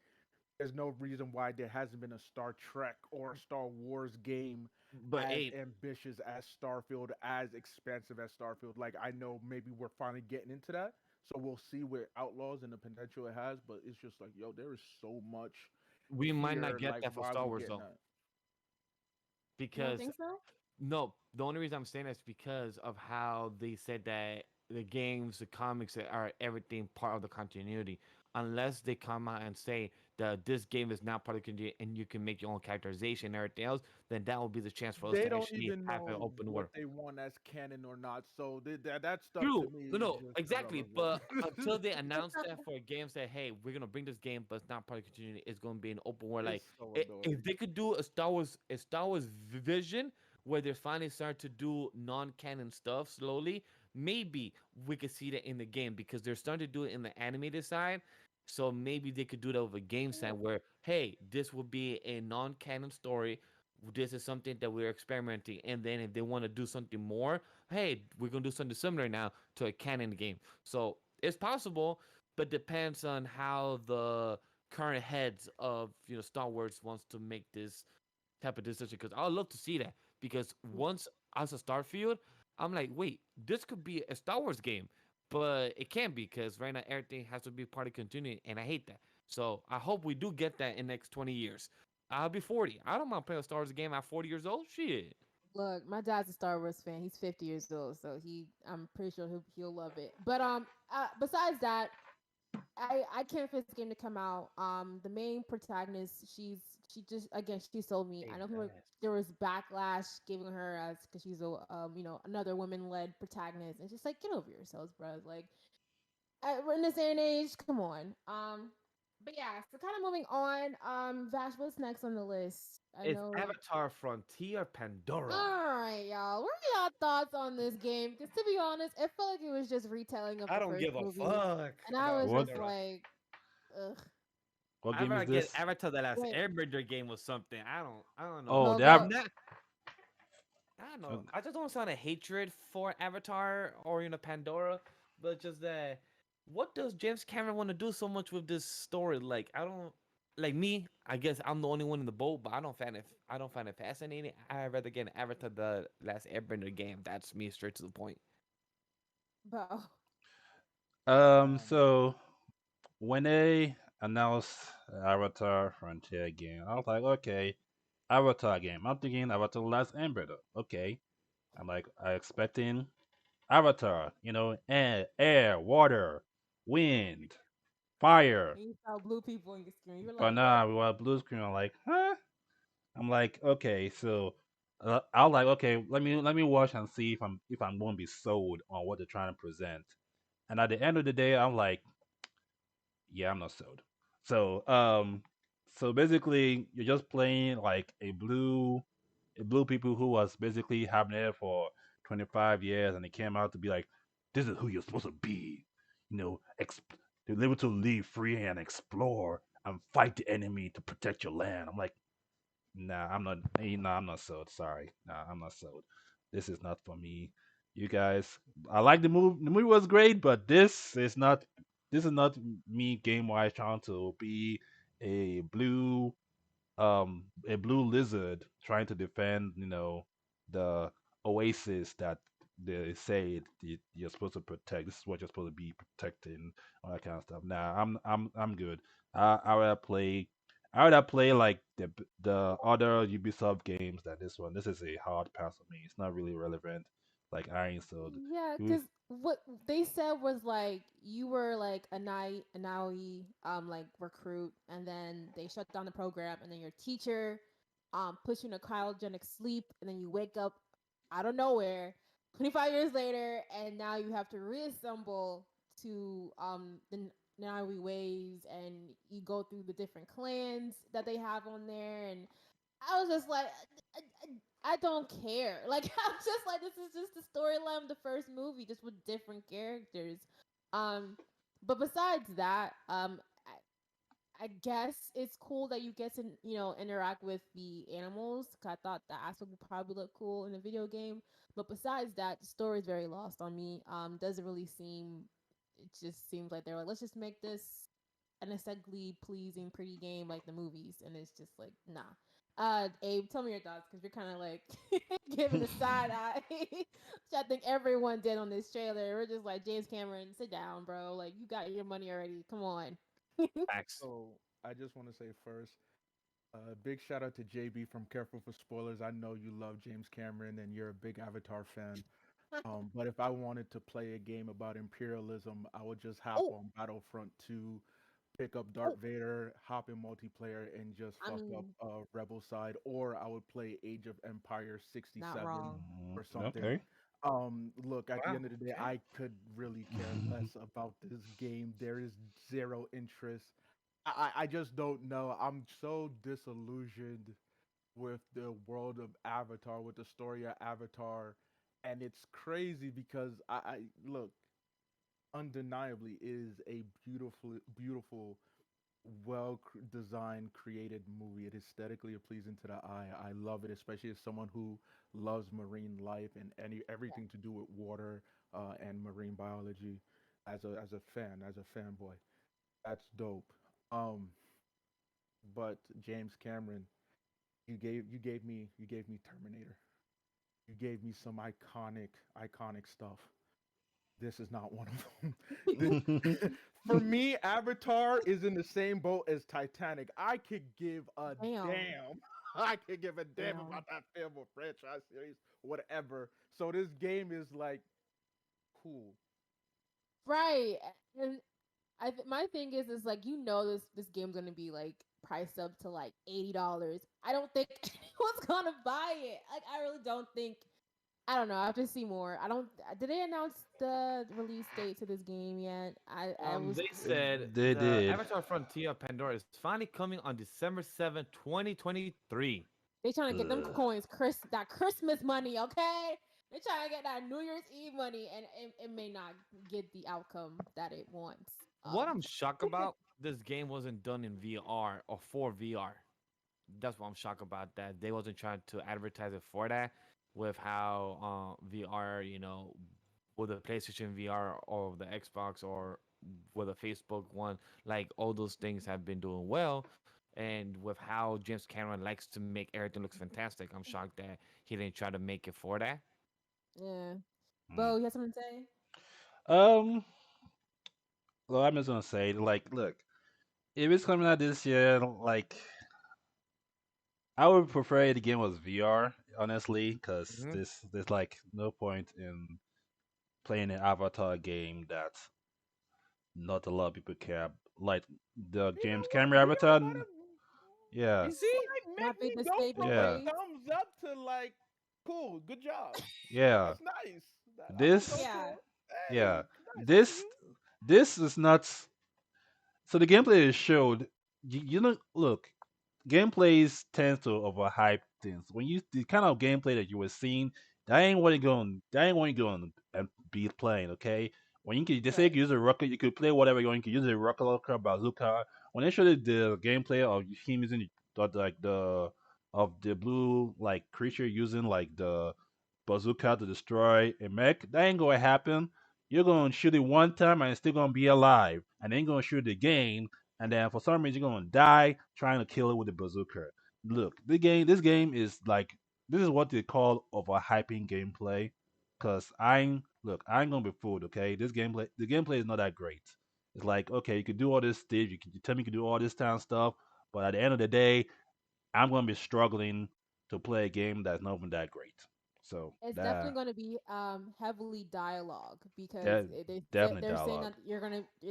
there's no reason why there hasn't been a Star Trek or a Star Wars game But as Abe, ambitious as Starfield, as expansive as Starfield. Like I know maybe we're finally getting into that. So we'll see where Outlaws and the potential it has, but it's just like, yo, there is so much we might not here. get Like, that for why are Star we Wars getting though, that? You don't because think so? no, the only reason I'm saying that is because of how they said that the games, the comics are everything part of the continuity. Unless they come out and say that this game is not part of the continuity and you can make your own characterization and everything else, then that will be the chance for us They to don't actually even have an know open what world. they want as canon or not. So that stuff to True. me No, is no, just exactly. irrelevant. But until they announce that for a game, say, hey, we're gonna bring this game, but it's not part of the continuity. It's gonna be an open world. Like, It's so if annoying. they could do a Star Wars vision where they finally start to do non-canon stuff slowly, maybe we could see that in the game because they're starting to do it in the animated side. So maybe they could do that with a game side where, hey, this will be a non-canon story. This is something that we're experimenting, and then if they want to do something more, hey, we're gonna do something similar now to a canon game. So it's possible, but depends on how the current heads of Star Wars wants to make this type of decision. Because I'd love to see that. Because once as a Starfield, I'm like, wait, this could be a Star Wars game, but it can't be because right now everything has to be part of continuity, and I hate that. So I hope we do get that in the next 20 years. I'll be 40. I don't mind playing a Star Wars game at 40 years old. Shit. Look, my dad's a Star Wars fan. He's 50 years old, so I'm pretty sure he'll love it. But besides that, I can't wait for this game to come out. The main protagonist, she just again she sold me. I Hey, know badass. there was backlash giving her as because she's a another woman led protagonist. It's just like get over yourselves, bro. Like we're in this day and age. Come on. But yeah, so kind of moving on. Vash, what's next on the list? I It's know. Avatar Frontier Pandora. All right, y'all. What are y'all thoughts on this game? Because to be honest, it felt like it was just retelling of I the don't first give a movie, fuck and I about was What just Pandora. like, ugh. what game Avatar is again, this? Avatar the Last Wait, Airbender game was something. I don't know. Oh, no, they It's have. go. not. I don't uh, know. I just don't sound a hatred for Avatar or Pandora, but just that. What does James Cameron want to do so much with this story? Like I don't. Like me, I guess I'm the only one in the boat, but I don't find it. I don't find it fascinating. I'd rather get an Avatar the Last Airbender game. That's me straight to the point. Bro. Um, So when they announced Avatar Frontier game, I was like, okay, Avatar game. I'm thinking Avatar Last Airbender. Okay, I'm like, I expecting Avatar. Air, water, wind, fire. And you saw blue people on your screen. You were But like, what? nah, we were blue screen. I'm like, huh? I'm like, okay, so I was like, okay, let me watch and see if I'm going to be sold on what they're trying to present. And at the end of the day, I'm like, yeah, I'm not sold. So So basically, you're just playing like a blue people who was basically having it for 25 years, and they came out to be like, this is who you're supposed to be. You know, they're able to live free and explore and fight the enemy to protect your land. I'm like, nah, I'm not. Nah, I'm not sold. Sorry, nah, I'm not sold. This is not for me. You guys, I like the movie. The movie was great, but this is not. This is not me game wise trying to be a blue lizard trying to defend, the oasis that they say you're supposed to protect. This is what you're supposed to be protecting, all that kind of stuff. Nah, I'm good. I would play. I would play like the other Ubisoft games than this one. This is a hard pass for me. It's not really relevant. Like Iron Sword. Yeah, You- because what they said was like you were like a NAOE like recruit, and then they shut down the program, and then your teacher puts you in a cryogenic sleep, and then you wake up out of nowhere 25 years later, and now you have to reassemble to the NAOE ways, and you go through the different clans that they have on there, and I was just like, I don't care. Like I'm just like, this is just the storyline of the first movie, just with different characters. Um, but besides that, I guess it's cool that you get to interact with the animals. 'Cause I thought that aspect would probably look cool in a video game. But besides that, the story is very lost on me. Doesn't really seem. It just seems like they're like, let's just make this an aesthetically pleasing, pretty game like the movies, and it's just like, nah. Abe, tell me your thoughts because you're kind of like giving a side eye, which I think everyone did on this trailer. We're just like, James Cameron, sit down, bro. Like you got your money already. Come on. Facts. So I just want to say first, big shout out to JB from Careful for Spoilers. I know you love James Cameron and you're a big Avatar fan. But if I wanted to play a game about imperialism, I would just hop Oh, on Battlefront 2, pick up Darth oh, Vader, hop in multiplayer, and just I fuck up mean, Rebel side. Or I would play Age of Empires not 67 wrong. or something. Okay. Look, at the Wow. end of the day, Okay. I could really care less about this game. There is zero interest. I just don't know. I'm so disillusioned with the world of Avatar, with the story of Avatar, and it's crazy because I look, undeniably is a beautiful, designed, created movie. It is aesthetically pleasing to the eye. I love it, especially as someone who loves marine life and everything to do with water and marine biology. As a fan, as a fanboy, that's dope. Um, but James Cameron, you gave me Terminator. You gave me some iconic stuff. This is not one of them. For me, Avatar is in the same boat as Titanic. I could give a Damn, damn. I could give a damn damn. about that film or franchise series, whatever. So this game is like cool. Right. And my thing is like this game's gonna be like priced up to like $80. I don't think anyone's gonna buy it. Like I really don't think. I don't know. I have to see more. I don't. Did they announce the release date to this game yet? I was. They said They the did. Avatar Frontier of Pandora is finally coming on December 7th, 2023. They trying to get them Ugh. coins, that Christmas money. Okay, they trying to get that New Year's Eve money, and it may not get the outcome that it wants. What I'm shocked about, this game wasn't done in VR or for VR. That's what I'm shocked about. That they wasn't trying to advertise it for that, with how VR, with the PlayStation VR or the Xbox or with the Facebook one, like all those things have been doing well. And with how James Cameron likes to make everything looks fantastic, I'm shocked that he didn't try to make it for that. Yeah, Mm. Bo, you have something to say? Um, well, I'm just gonna say, like, look, if it's coming out this year, like, I would prefer the game was VR, honestly, because Hmm. there's like no point in playing an Avatar game that not a lot of people care. Like the You know James what? Cameron You know Avatar, what? yeah, You see? Might make Not be me the go saving from a yeah, grace. thumbs up to like, cool, good job. yeah. That's nice. I'm gonna go This, to Yeah, yeah, hey, nice. I see this, you. this is not. So the gameplay is showed. You know, look. gameplays tends to overhype things. When you the kind of gameplay that you were seeing, that ain't what you're going and be playing. Okay, when you can just say you Right. can use a rocket, you could play whatever you want. You can use a rocket, bazooka. When they showed the gameplay of him using like the of the blue like creature using like the bazooka to destroy a mech, that ain't gonna happen. You're gonna shoot it one time and it's still gonna be alive, and then gonna shoot it again, and then for some reason you're gonna die trying to kill it with the bazooka. Look, this game is like this is what they call overhyping gameplay. Cause I ain't gonna be fooled. Okay, the gameplay is not that great. It's like okay, you can do all this stuff, you tell me you can do all this kind of stuff, but at the end of the day, I'm gonna be struggling to play a game that's not even that great. So It's definitely that going to be heavily dialogue because that definitely they're saying dialogue. that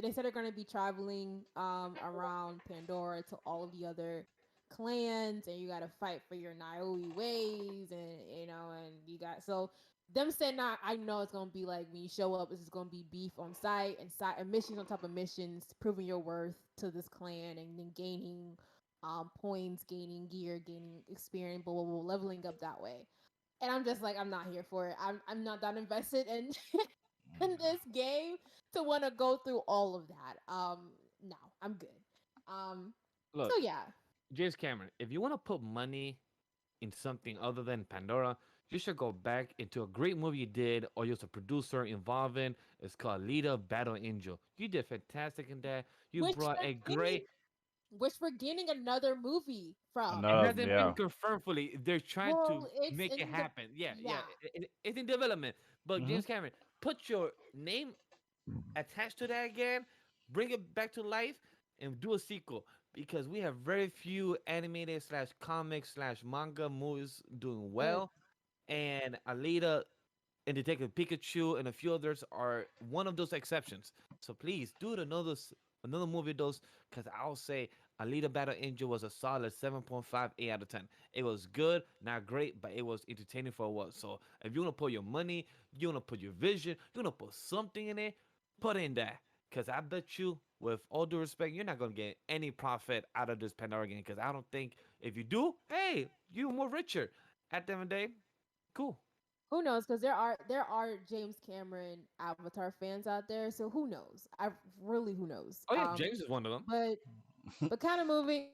they said they're gonna be traveling around Pandora to all of the other clans, and you got to fight for your Niobe ways, and and you got so them saying that I know it's gonna be like when you show up, it's just gonna be beef on site and missions on top of missions, proving your worth to this clan, and then gaining points, gaining gear, gaining experience, blah blah blah, leveling up that way. And I'm just like, I'm not here for it. I'm not that invested in in this game to want to go through all of that. No, I'm good. Um, Look, so yeah, James Cameron, if you want to put money in something other than Pandora, you should go back into a great movie you did or you're a producer involved in. It's called Leader Battle Angel. You did fantastic in that. You which brought we're a getting, great. which we're getting another movie from. It Another hasn't been yeah. confirmed fully. They're trying to Well, it's make it in the happen. Yeah, yeah, yeah. it's in development. But Hmm. James Cameron, put your name attached to that again, bring it back to life, and do a sequel because we have very few animated slash comics slash manga movies doing But well, and Alita and Detective Pikachu and a few others are one of those exceptions. So please do it another movie of those because I'll say Alita Battle Angel was a solid 7.5 8 out of 10. It was good, not great, but it was entertaining for what. So if you want to put your money, you want to put your vision, you want to put something in it, put in that. Because I bet you, with all due respect, you're not going to get any profit out of this Pandora game. Because I don't think if you do, hey, you're more richer. At the end of the day, cool. who knows? Because there are James Cameron Avatar fans out there, so who knows? I really who knows. Oh yeah, James is one of them. But kind of moving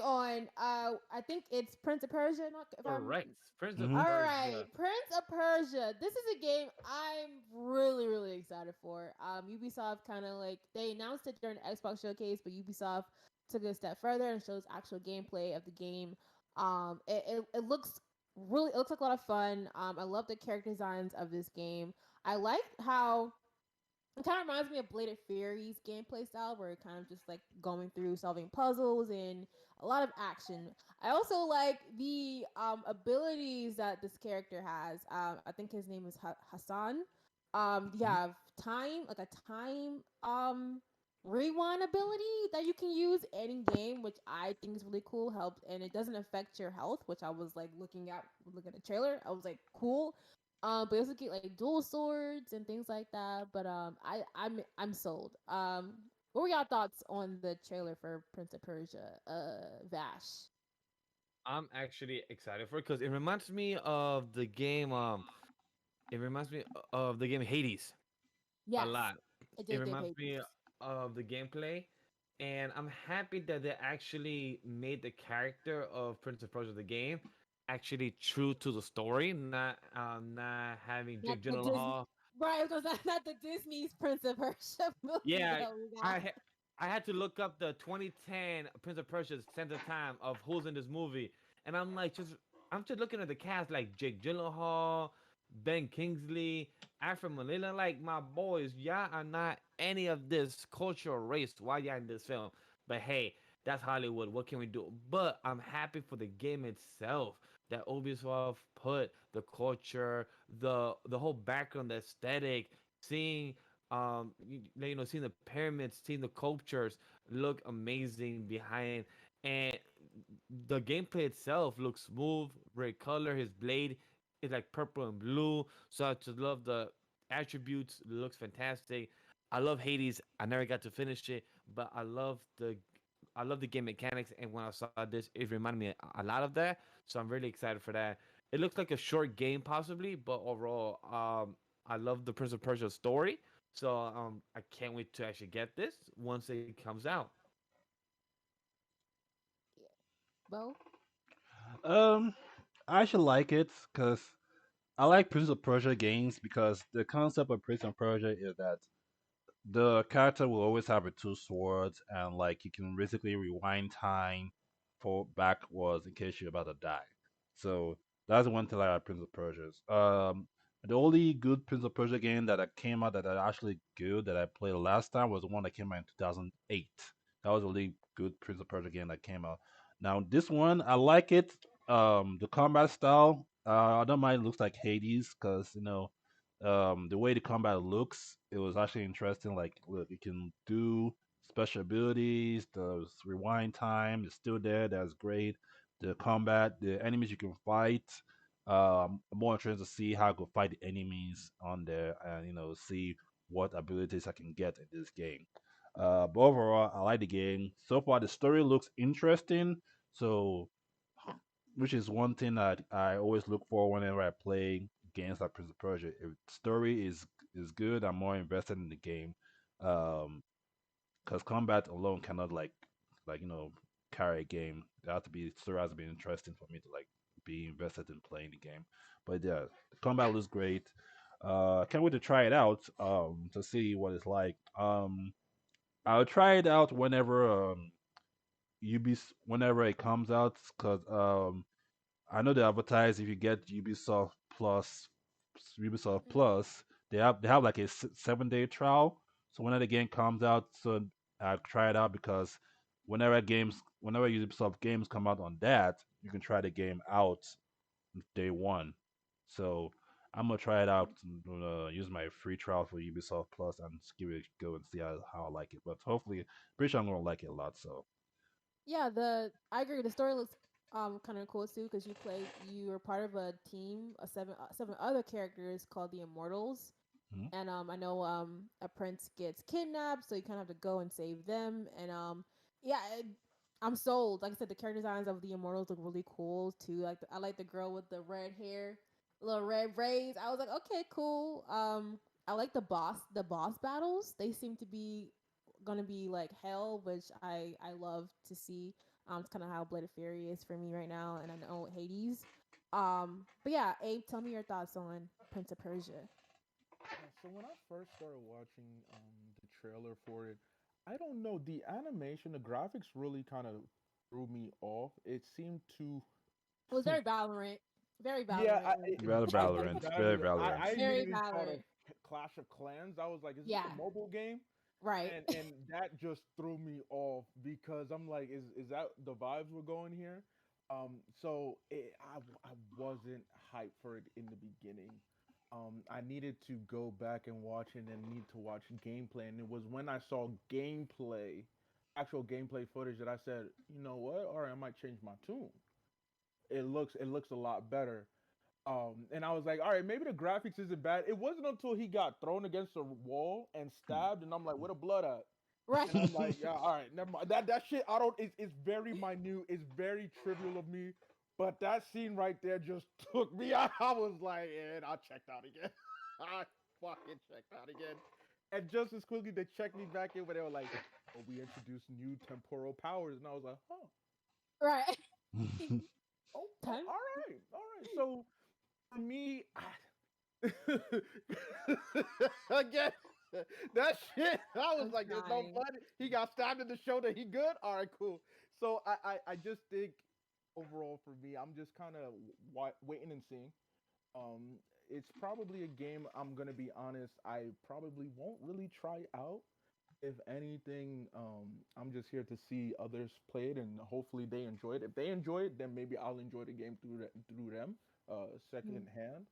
on. I think it's Prince of Persia. Not if I'm Correct. Prince of Hmm. all right, Persia. Prince of Persia. This is a game I'm really excited for. Ubisoft kind of like they announced it during the Xbox showcase, but Ubisoft took it a step further and shows actual gameplay of the game. It looks it looks like a lot of fun. I love the character designs of this game. I like how it kind of reminds me of Bladed Fairy's gameplay style, where it kind of just like going through solving puzzles and a lot of action. I also like the abilities that this character has. I think his name is Hassan. You have time, like a time rewind ability that you can use in game, which I think is really cool. Helps, and it doesn't affect your health, which I was like looking at the trailer. I was like, cool. But you also get like dual swords and things like that. But I'm sold. What were y'all thoughts on the trailer for Prince of Persia? Vash. I'm actually excited for it because it reminds me of the game. It reminds me of the game Hades a Yes, lot. it It did give reminds Hades. me of the gameplay, and I'm happy that they actually made the character of Prince of Persia the game actually true to the story, not having Not Jake the Disney, Gyllenhaal. right? Because that's not the Disney's Prince of Persia movie Yeah, that we got. I ha- I had to look up the 2010 Prince of Persia's Sands of Time of who's in this movie, and I'm just looking at the cast like Jake Gyllenhaal, Ben Kingsley, Alfred Molina, like my boys. Y'all are not any of this cultural race while y'all in this film. But hey, that's Hollywood. What can we do? But I'm happy for the game itself that Ubisoft put the culture, the whole background, the aesthetic, seeing seeing the pyramids, seeing the sculptures look amazing behind, and the gameplay itself looks smooth, great color. His blade is like purple and blue, so I just love the attributes. It looks fantastic. I love Hades. I never got to finish it, but I love the I love the game mechanics, and when I saw this, it reminded me a lot of that. So I'm really excited for that. It looks like a short game, possibly, but overall, I love the Prince of Persia story. So I can't wait to actually get this once it comes out. Yeah. Bo? Um, I actually like it because I like Prince of Persia games because the concept of Prince of Persia is that the character will always have the two swords, and like you can basically rewind time for backwards in case you're about to die. So that's one thing I like Prince of Persia's. The only good Prince of Persia game that I came out that I actually good that I played last time was the one that came out in 2008. That was the only good Prince of Persia game that came out. Now this one I like it. The combat style, I don't mind. It looks like Hades because the way the combat looks, it was actually interesting. Like, look, you can do special abilities. The rewind time is still there. That's great. The combat, the enemies you can fight. I'm more interested to see how I could fight the enemies on there, and see what abilities I can get in this game. But overall, I like the game. So far, the story looks interesting. So which is one thing that I always look for whenever I play games like Prince of Persia. If the story is good, I'm more invested in the game. Because combat alone cannot like carry a game. It has to be story has to be interesting for me to like be invested in playing the game. But yeah, the combat looks great. Can't wait to try it out. To see what it's like. I'll try it out whenever whenever it comes out, because I know they advertise if you get Ubisoft Mm. Plus, they have like a 7-day trial. So whenever the game comes out, so I try it out because whenever Ubisoft games come out on that, you can try the game out day one. So I'm gonna try it out and use my free trial for Ubisoft Plus and just give it a go and see how I like it. But hopefully, pretty sure I'm gonna like it a lot. So. Yeah, the I agree. The story looks kind of cool too because you are part of a team of seven other characters called the Immortals, Mhm. and I know a prince gets kidnapped, so you kind of have to go and save them, and yeah, I'm sold. Like I said, the character designs of the Immortals look really cool too. I like the girl with the red hair, little red braids. I was like, okay, cool. I like the boss battles. They seem to be gonna be like hell, which I love to see. It's kind of how Blade of Fury is for me right now, and I know Hades. But yeah, Abe, tell me your thoughts on Prince of Persia. Yeah, so when I first started watching the trailer for it, I don't know, the animation, the graphics really kind of threw me off. It seemed too It was very Valorant, very yeah, Valorant. Very Valorant, very exactly. I Valorant. Very immediately thought of Valorant. Clash of Clans. I was like, is this Yeah, a mobile game? right. And that just threw me off because I'm like, is that the vibes we're going here? I wasn't hyped for it in the beginning. I needed to go back and watch it and need to watch gameplay, and it was when I saw gameplay, actual gameplay footage, that I said, you know what? All right, I might change my tune. It looks a lot better. And I was like, all right, maybe the graphics isn't bad. It wasn't until he got thrown against a wall and stabbed, and I'm like, where the blood at? Right. And I'm like, yeah, all right, never mind. That shit, I don't. It's very minute. It's very trivial of me. But that scene right there just took me out. I was like, and I checked out again. I fucking checked out again. And just as quickly, they checked me back in, where they were like, "Oh, we introduced new temporal powers," and I was like, "Huh, Right. oh, oh Ten. all right." So for me, again, that shit. I was I'm like, "There's no crying. blood." He got stabbed in the shoulder. He good? All right, cool. So I just think overall for me, I'm just kind of waiting and seeing. Um, it's probably a game. I'm gonna be honest. I probably won't really try out. If anything, I'm just here to see others play it and hopefully they enjoy it. If they enjoy it, then maybe I'll enjoy the game through them, second Mm. hand.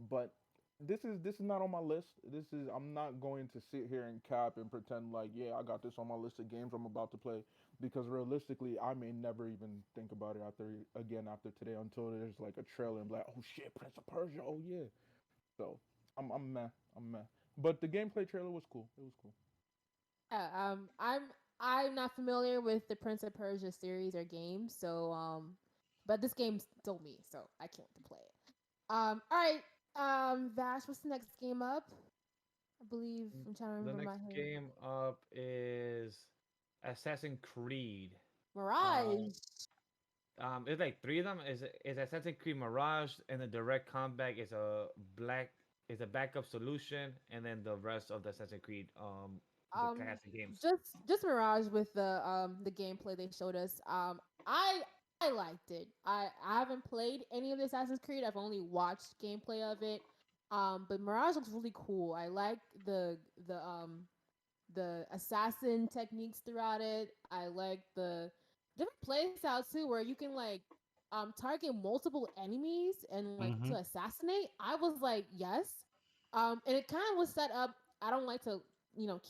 But this is not on my list. This is I'm not going to sit here and cap and pretend like, yeah, I got this on my list of games I'm about to play, because realistically I may never even think about it after today, until there's like a trailer and be like, oh shit, Prince of Persia, oh yeah. So I'm meh. I'm meh. But the gameplay trailer was cool. It was cool. I'm I'm not familiar with the Prince of Persia series or games, so but this game stole me, so I can't wait to play it. All right, Vash, what's the next game up? I believe I'm trying to The remember my next head. game up is Assassin's Creed. Um, Mirage. it's like three of them. Is Assassin's Creed Mirage, and the Direct Combat black is a backup solution, and then the rest of the Assassin's Creed the Um, classic games. just Mirage with the gameplay they showed us. I liked it. I haven't played any of the Assassin's Creed. I've only watched gameplay of it. But Mirage looks really cool. I like the the assassin techniques throughout it. I like the different playstyles too, where you can like target multiple enemies and like to Hmm. assassinate. I was like, yes. And it kind of was set up. I don't like to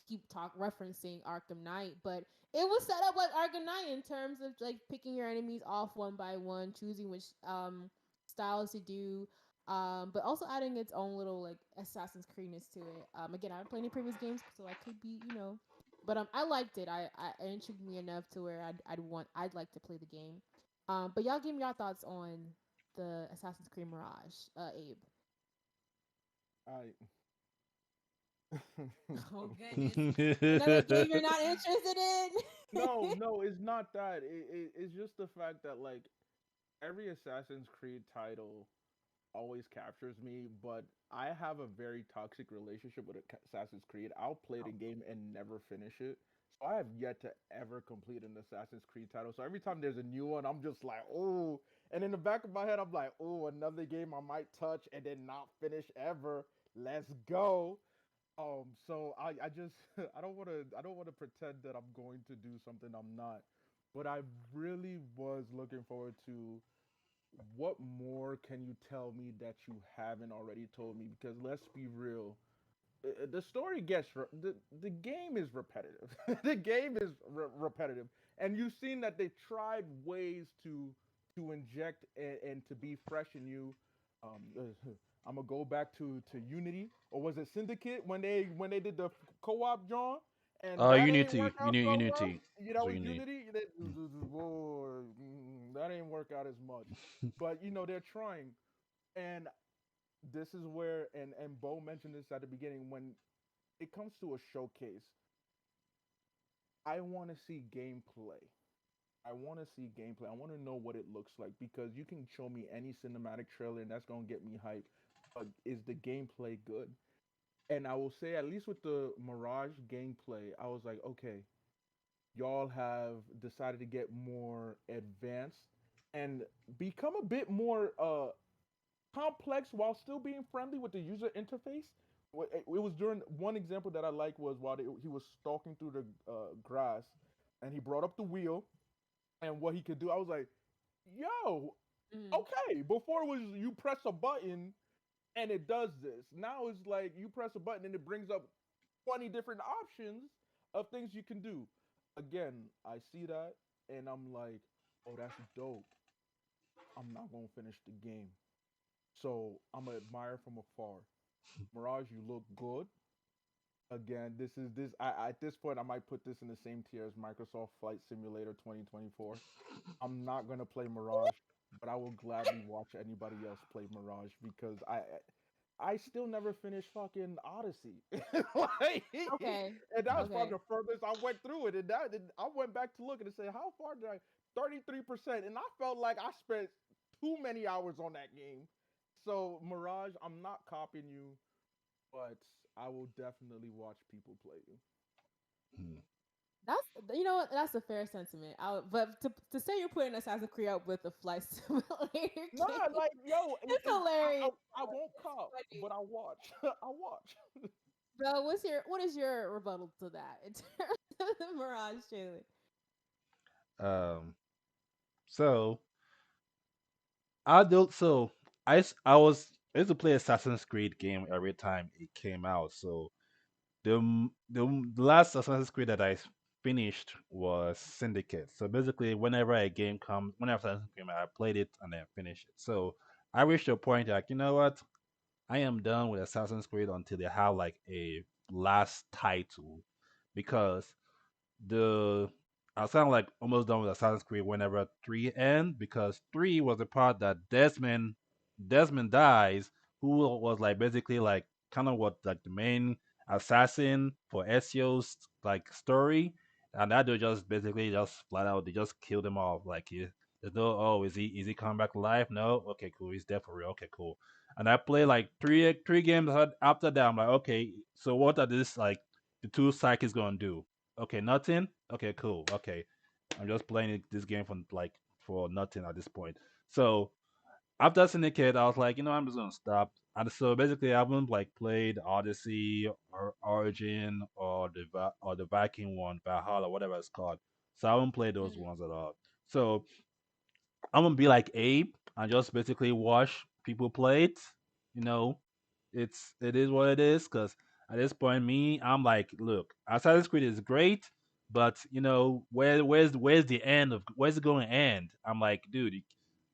keep talk referencing Arkham Knight, but it was set up like Arkham Knight in terms of like picking your enemies off one by one, choosing which styles to do, but also adding its own little like Assassin's Creedness to it. Again, I haven't played any previous games, so I could be, but I liked it. It intrigued me enough to where I'd like to play the game. But y'all give me your thoughts on the Assassin's Creed Mirage, Abe. I Oh goodness, another game you're not interested in. no, no, it's not that. It's just the fact that like every Assassin's Creed title always captures me, but I have a very toxic relationship with Assassin's Creed. I'll play the game and never finish it. So I have yet to ever complete an Assassin's Creed title. So every time there's a new one, I'm just like, oh. And in the back of my head, I'm like, oh, another game I might touch and then not finish ever. Let's go. So I just I don't wanna pretend that I'm going to do something I'm not. But I really was looking forward to what more can you tell me that you haven't already told me? Because let's be real, the story the game is repetitive. The game is repetitive, and you've seen that they tried ways to inject and to be fresh in you. I'm gonna go back to Unity, or was it Syndicate when they did the co-op, John, and that ain't Unity, work out so well. Unity. You know, So with Unity. Unity, whoa, that ain't work out as much. But they're trying, and this is where and Bo mentioned this at the beginning when it comes to a showcase, I want to see gameplay. I want to see gameplay. I want to know what it looks like because you can show me any cinematic trailer and that's going to get me hyped. But is the gameplay good? And I will say, at least with the Mirage gameplay, I was like, okay, y'all have decided to get more advanced and become a bit more complex while still being friendly with the user interface. It was during one example that I like was while he was stalking through the grass, and he brought up the wheel and what he could do. I was like, "Yo, Mm. okay." Before it was you press a button and it does this. Now it's like you press a button and it brings up 20 different options of things you can do. Again, I see that and I'm like, "Oh, that's dope." I'm not gonna finish the game, so I'm gonna admire from afar. Mirage, you look good. Again, this is this. At this point, I might put this in the same tier as Microsoft Flight Simulator 2024. I'm not gonna play Mirage, but I will gladly watch anybody else play Mirage because I still never finished fucking Odyssey. Like, Okay, and that was okay. probably the furthest I went through it. And I went back to look and say, how far did I? 33%, and I felt like I spent too many hours on that game. So Mirage, I'm not copying you, but I will definitely watch people play you. Hmm. That's that's a fair sentiment. But to say you're putting Assassin's Creed up with a flight simulator Nah, game, like yo, it's it's hilarious. I won't cop, It's funny. but I watch. I watch. Bro, what is your rebuttal to that in terms of the Mirage trailer? Um. So I don't. So I used to play Assassin's Creed game every time it came out. So the last Assassin's Creed that I finished was Syndicate. So basically, whenever a game comes, whenever Assassin's Creed, I played it and then finished it. So I reached a point like, you know what? I am done with Assassin's Creed until they have like a last title, because the I sound like almost done with Assassin's Creed whenever three end because three was the part that Desmond dies, who was like basically like kind of what like the main assassin for Ezio's like story, and that they just basically just flat out they just killed him off. Like there's no is he coming back alive? No, okay, cool, he's dead for real. Okay, cool. And I play like three games after that. I'm like, okay, so what are this like the two psychics gonna do? Okay, nothing. Okay, cool. Okay, I'm just playing this game for nothing at this point. So after Syndicate, I was like, I'm just gonna stop. And so basically, I haven't like played Odyssey or Origin or the Viking one, Valhalla, whatever it's called. So I haven't played those Mm. ones at all. So I'm gonna be like Abe and just basically watch people play it. You know, it is what it is. Cause at this point, I'm like, look, Assassin's Creed is great, but where's the end of where's it going to end? I'm like, dude,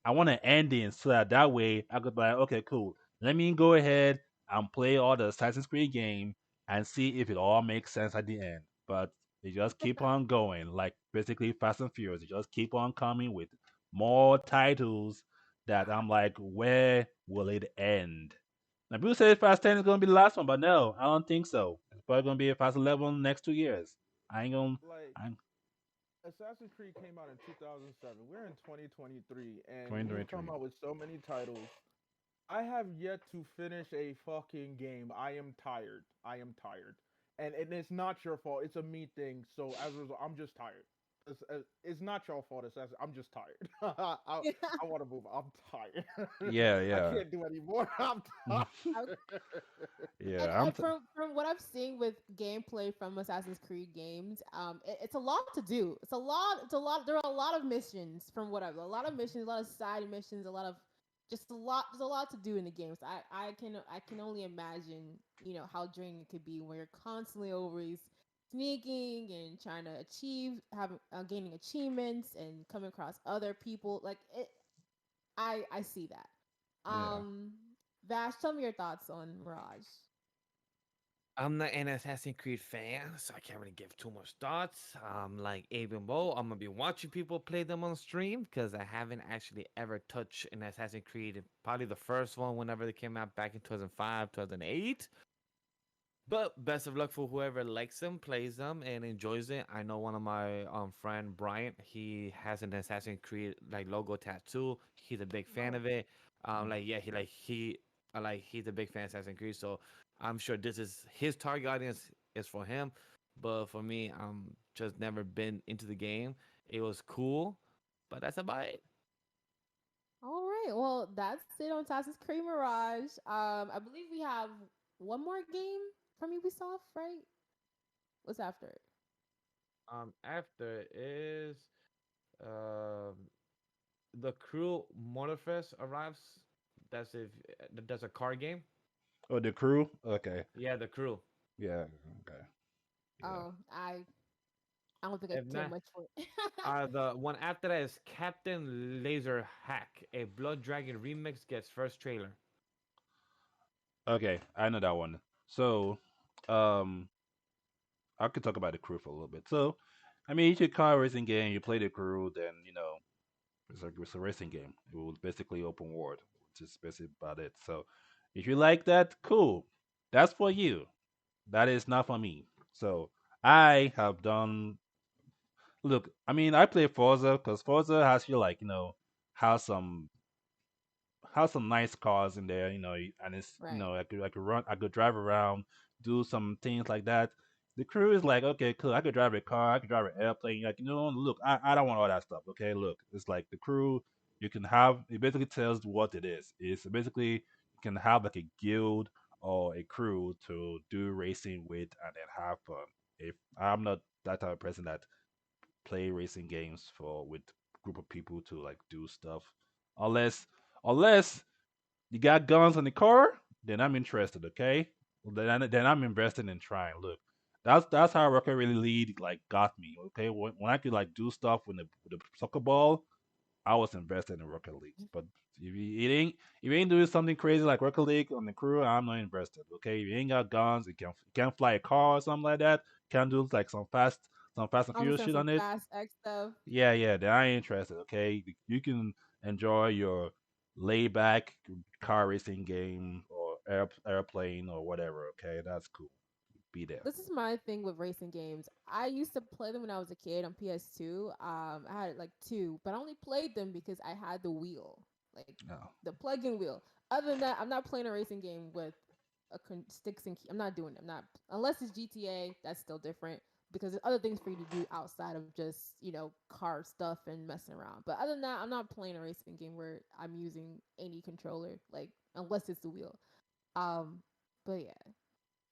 I want an ending so that way I could be like, okay, cool. Let me go ahead and play all the Assassin's Creed game and see if it all makes sense at the end. But they just keep on going, like basically Fast and Furious. They just keep on coming with more titles that I'm like, where will it end? Now people say Fast 10 is gonna be the last one, but no, I don't think so. It's probably gonna be a Fast 11 next 2 years. I ain't gonna. Like I'm Assassin's Creed came out in 2007. We're in 2023, and you've 2023. come out with so many titles. I have yet to finish a fucking game. I am tired. I am tired, and it's not your fault. It's a me thing. So as a result, I'm just tired. It's not your fault. I'm just tired. I want to move. I'm tired. Yeah, I yeah, can't do anymore. I'm tired. And, yeah. and from what I've seen with gameplay from Assassin's Creed games, it's a lot to do. It's a lot. It's a lot. There are a lot of missions from whatever. A lot of missions, a lot of side missions, a lot of just a lot. There's a lot to do in the games. I can only imagine how draining it could be when you're constantly always sneaking and trying to achieve having gaining achievements and coming across other people like it. I see that. Yeah. Vash, tell me your thoughts on Mirage. I'm not an Assassin's Creed fan, so I can't really give too much thoughts. Like Abe Bo, I'm gonna be watching people play them on stream because I haven't actually ever touched an Assassin's Creed. Probably the first one whenever they came out back in 2005, 2008. But best of luck for whoever likes them, plays them, and enjoys it. I know one of my friend Brian. He has an Assassin's Creed like logo tattoo. He's a big fan Oh, of it. Mhm. Like yeah, he's a big fan of Assassin's Creed. So I'm sure this is his target audience is for him. But for me, just never been into the game. It was cool, but that's about it. all right. Well, that's it on Assassin's Creed Mirage. I believe we have one more game from Ubisoft, right? What's after it? After is um the Crew Motorfest arrives. That's if that's a car game. Oh, the crew. Okay. Yeah, the Crew. Yeah. Okay. Yeah. Oh, I don't think I If care not, much for it. the one after that is Captain Laser Hack. A Blood Dragon remix gets first trailer. Okay. I know that one. So, um, I could talk about the crew for a little bit. So, I mean, it's a car racing game. You play the crew, then it's a racing game. It was basically open world, which is basically about it. So, if you like that, cool. That's for you. That is not for me. So, I have done. Look, I mean, I play Forza because Forza has you like has some nice cars in there, and it's Right. I could drive around, do some things like that. The crew is like, okay, cool. I could drive a car, I could drive an airplane. Like, look, I don't want all that stuff. Okay, look, it's like the crew. You can have it basically tells what it is. It's basically you can have like a guild or a crew to do racing with and then have fun. If I'm not that type of person that play racing games for with group of people to like do stuff, unless unless you got guns on the car, then I'm interested. Okay, well, then I'm invested in trying. Look, that's how Rocket really League like got me. Okay, when I could like do stuff with the soccer ball, I was invested in Rocket League. But if you ain't doing something crazy like Rocket League on the crew, I'm not interested. Okay, if you ain't got guns, you can't fly a car or something like that. Can't do like some fast some Fast and I was Furious saying shit some on it, Fast X stuff. yeah, yeah, then I ain't interested. Okay, you can enjoy your laid back car racing game or airplane or whatever. Okay, that's cool. Be there. This is my thing with racing games. I used to play them when I was a kid on PS2. I had like two, but I only played them because I had the wheel, like No. the plug-in wheel. Other than that, I'm not playing a racing game with sticks and key. I'm not doing it. I'm not unless it's GTA. That's still different because there's other things for you to do outside of just car stuff and messing around. But other than that, I'm not playing a racing game where I'm using any controller, like unless it's the wheel. Um, but yeah.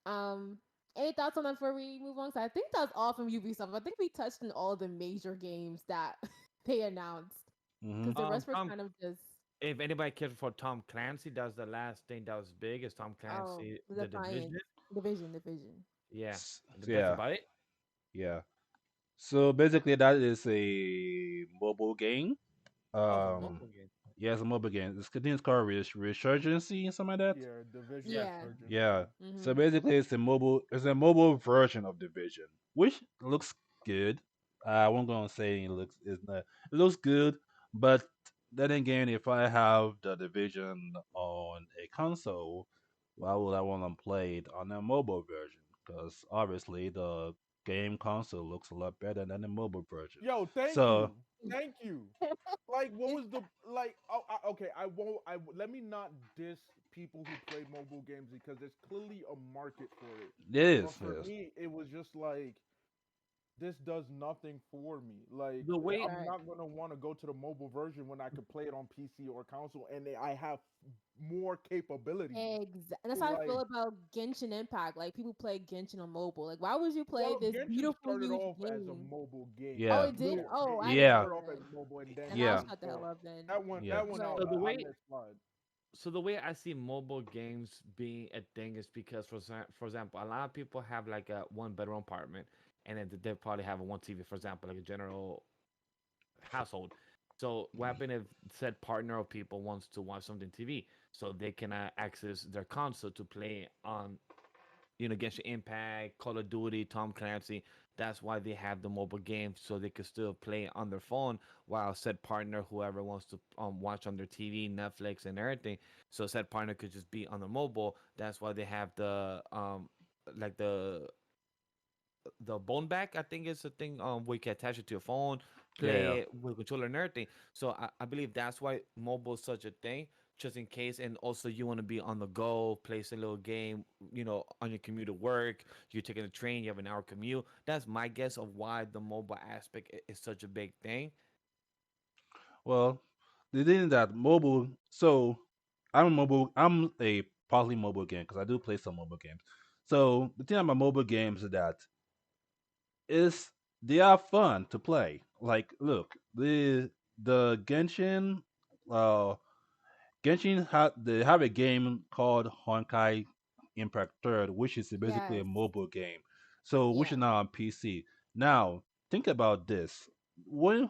Um, any thoughts on that before we move on? So I think that's all from Ubisoft. I think we touched on all the major games that they announced Hmm. because the rest were Tom, kind of just if anybody cares for Tom Clancy, that's the last thing that was big. Is Tom Clancy the the Division? Defiant Division. Yeah, So that's yeah, about it. yeah. So basically, that is a mobile game. Oh, it's a Um, mobile game. yeah, it's a mobile game. It's, I think it's called Resurgency and something like that. Yeah, Division Yeah. Yeah. Resurgence. Yeah. Yeah. So Mm-hmm. basically, it's a mobile version of Division, which looks good. I won't go and say it looks good, but then again, if I have the Division on a console, why would I want to play it on a mobile version? Because obviously the game console looks a lot better than the mobile version. Yo, thank So you, thank you. Like, what was the like? Oh, okay, I won't. Let me not diss people who play mobile games because there's clearly a market for it. it is. But for Yes. me, it was just like this does nothing for me. Like, The way I'm Right. not gonna want to go to the mobile version when I could play it on PC or console, and I have more capabilities. And that's how I Like, feel about Genshin Impact. Like people play Genshin on mobile. Like why would you play well, this Genshin beautiful started huge off as a game? mobile game. Oh, Yeah. it did. Oh, I It didn't Yeah. know started off as that. mobile, and then And I'll Yeah. shut the hell up then. Yeah. that one But so the I way let slide. so the way I see mobile games being a thing is because for example, a lot of people have like a one bedroom apartment, and then they probably have a one TV, for example, like a general household. So what happen if said partner or people wants to watch something TV, so they can access their console to play on Genshin Impact, Call of Duty, Tom Clancy. That's why they have the mobile game, so they could still play on their phone while said partner, whoever wants to watch on their TV, Netflix, and everything. So said partner could just be on the mobile. That's why they have the like the bone back. I think is a thing where you can attach it to your phone, Yeah. play it with a controller and everything. So I believe that's why mobile is such a thing, just in case. And also you want to be on the go, place a little game, on your commute to work. You're taking a train, you have an hour commute. That's my guess of why the mobile aspect is such a big thing. Well, the thing is that mobile. So I'm a mobile. I'm a partly mobile game because I do play some mobile games. So the thing about mobile games is that is they are fun to play. Like, look, the uh, they have a game called Honkai Impact Third, which is basically a Yes. mobile game. So which is Yes. now on PC. Now think about this: when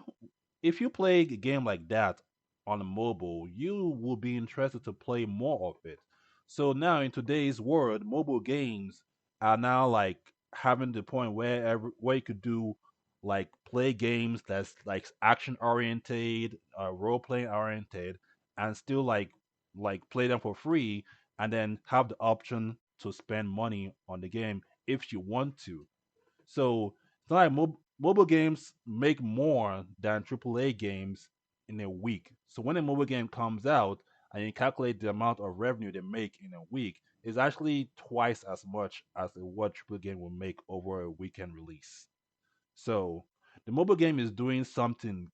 if you play a game like that on a mobile, you will be interested to play more of it. So now in today's world, mobile games are now like having the point where you could do like play games that's like action oriented, role playing oriented, and still like play them for free, and then have the option to spend money on the game if you want to. So it's not like mobile games make more than AAA games in a week. So when a mobile game comes out and you calculate the amount of revenue they make in a week, it's actually twice as much as what AAA game will make over a weekend release. So the mobile game is doing something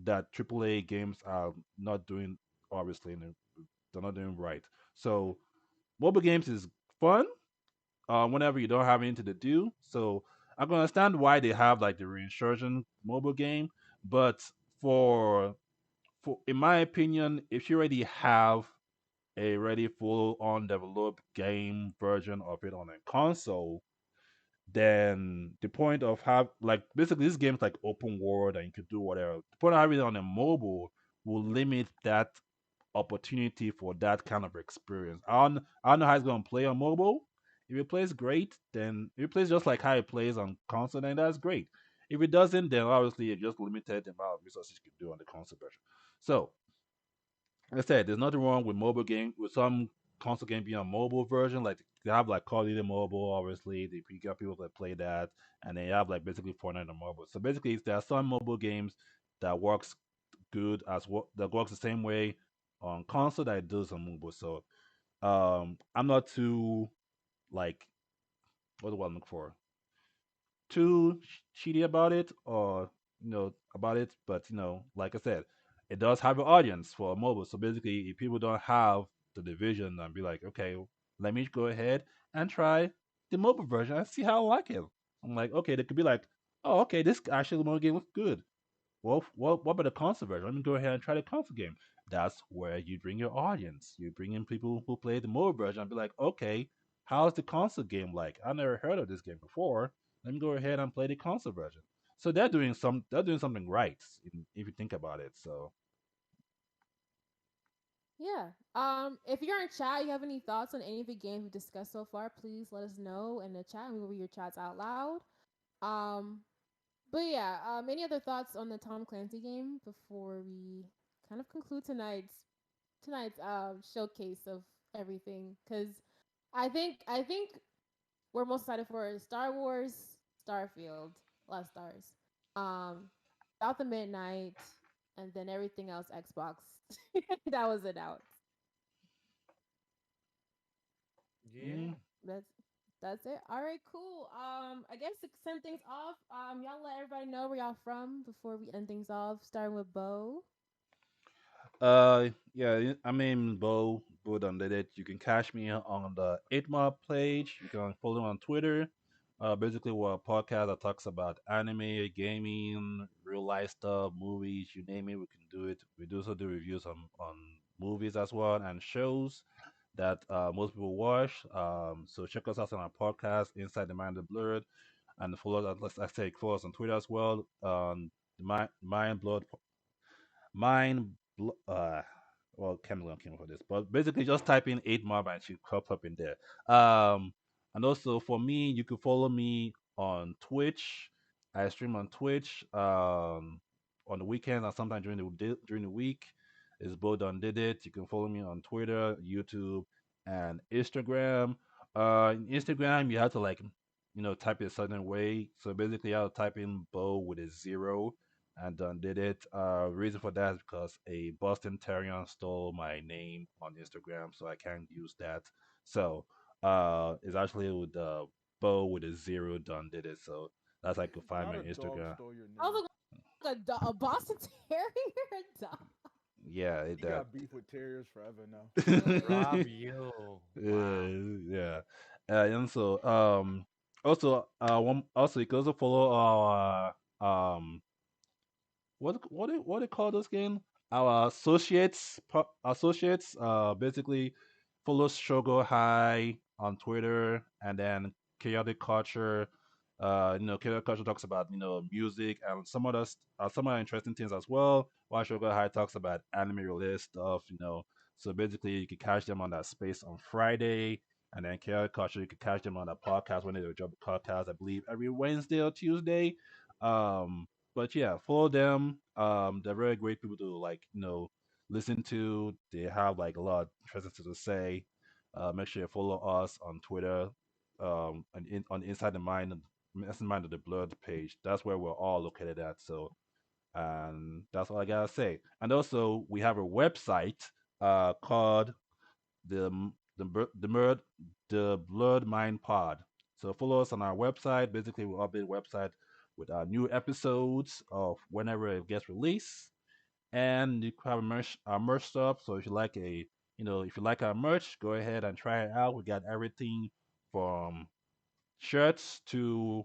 that AAA games are not doing, obviously, and they're not doing right. So mobile games is fun whenever you don't have anything to do. So I can understand why they have like the reinsurgent mobile game, but for in my opinion, if you already have a ready full on developed game version of it on a console, then the point of have like basically this game's like open world and you could do whatever. The point of having it on a mobile will limit that opportunity for that kind of experience. I don't know how it's gonna play on mobile. If it plays great, then if it plays just like how it plays on console, then that's great. If it doesn't, then obviously it just limited the amount of resources you can do on the console version. So, like I said, there's nothing wrong with mobile game with some console game being a mobile version. Like they have like Call of Duty Mobile, obviously. You got people that play that, and they have like basically Fortnite on mobile. So basically, there are some mobile games that works good that works the same way on console that it does on mobile. So I'm not too like what do I look for? Too cheaty about it or about it, but like I said, it does have an audience for mobile. So basically, if people don't have the division and be like, okay, let me go ahead and try the mobile version and see how I like it. I'm like, okay, they could be like, oh, okay, this actually mobile game looks good. Well, what about the console version? Let me go ahead and try the console game. That's where you bring your audience. You bring in people who play the mobile version and be like, okay, how's the console game like? I never heard of this game before. Let me go ahead and play the console version. So they're doing something right if you think about it. So Yeah. If you're in chat, you have any thoughts on any of the games we discussed so far, please let us know in the chat and we'll read your chats out loud. Um, but yeah, any other thoughts on the Tom Clancy game before we kind of conclude tonight's showcase of everything? Because I think we're most excited for Star Wars, Starfield, Lost Stars, um, About the Midnight, and then everything else Xbox that was announced. Yeah. mm, That's that's it. All right, cool. I guess to send things off, y'all let everybody know where y'all from before we end things off. Starting with Bo. yeah, I mean, Bo done did it. You can catch me on the 8mob page. You can follow me on Twitter. Basically, we're a podcast that talks about anime, gaming, real life stuff, movies, you name it, we can do it. We do also do reviews on movies as well and shows that most people watch. So check us out on our podcast, Inside the Mind of Blurred, and follow us. Let's I say follow us on Twitter as well. Mind Blood Mine, well, Cameron came for this, but basically just type in 8mob and she'll pop up in there. And also for me, you can follow me on Twitch. I stream on Twitch on the weekend and sometimes during the week. It's Bodon did it. You can follow me on Twitter, YouTube, and Instagram. In Instagram, you have to type it a certain way. So basically, I have to type in Bo with a zero and did it. Reason for that is because a Boston Terrier stole my name on Instagram, so I can't use that. So it's actually with Bo with a zero done did it. So that's how I could find Not my a dog Instagram. stole your I name. was like a Boston Terrier dog. Yeah, He that. got beef with terriers forever now. Rob you. Wow. Yeah. And so also also you can also follow our what they call this game? Our associates basically follow Shogo High on Twitter and then Chaotic Culture. Chaotic Culture talks about music and some other interesting things as well. While Shogo High talks about anime related stuff. So basically, you can catch them on that space on Friday, and then Chaotic Culture you can catch them on that podcast when they drop a podcast. I believe every Wednesday or Tuesday. But yeah, follow them. They're very great people to listen to. They have like a lot of interesting things to say. Make sure you follow us on Twitter. On Inside the Mind of the Blood page. That's where we're all located at. So, and that's all I gotta say. And also, we have a website called the the Murd the Blood Mind Pod. So follow us on our website. Basically, we update the website with our new episodes of whenever it gets released, and you can have our merch stuff. So if you like our merch, go ahead and try it out. We got everything from shirts to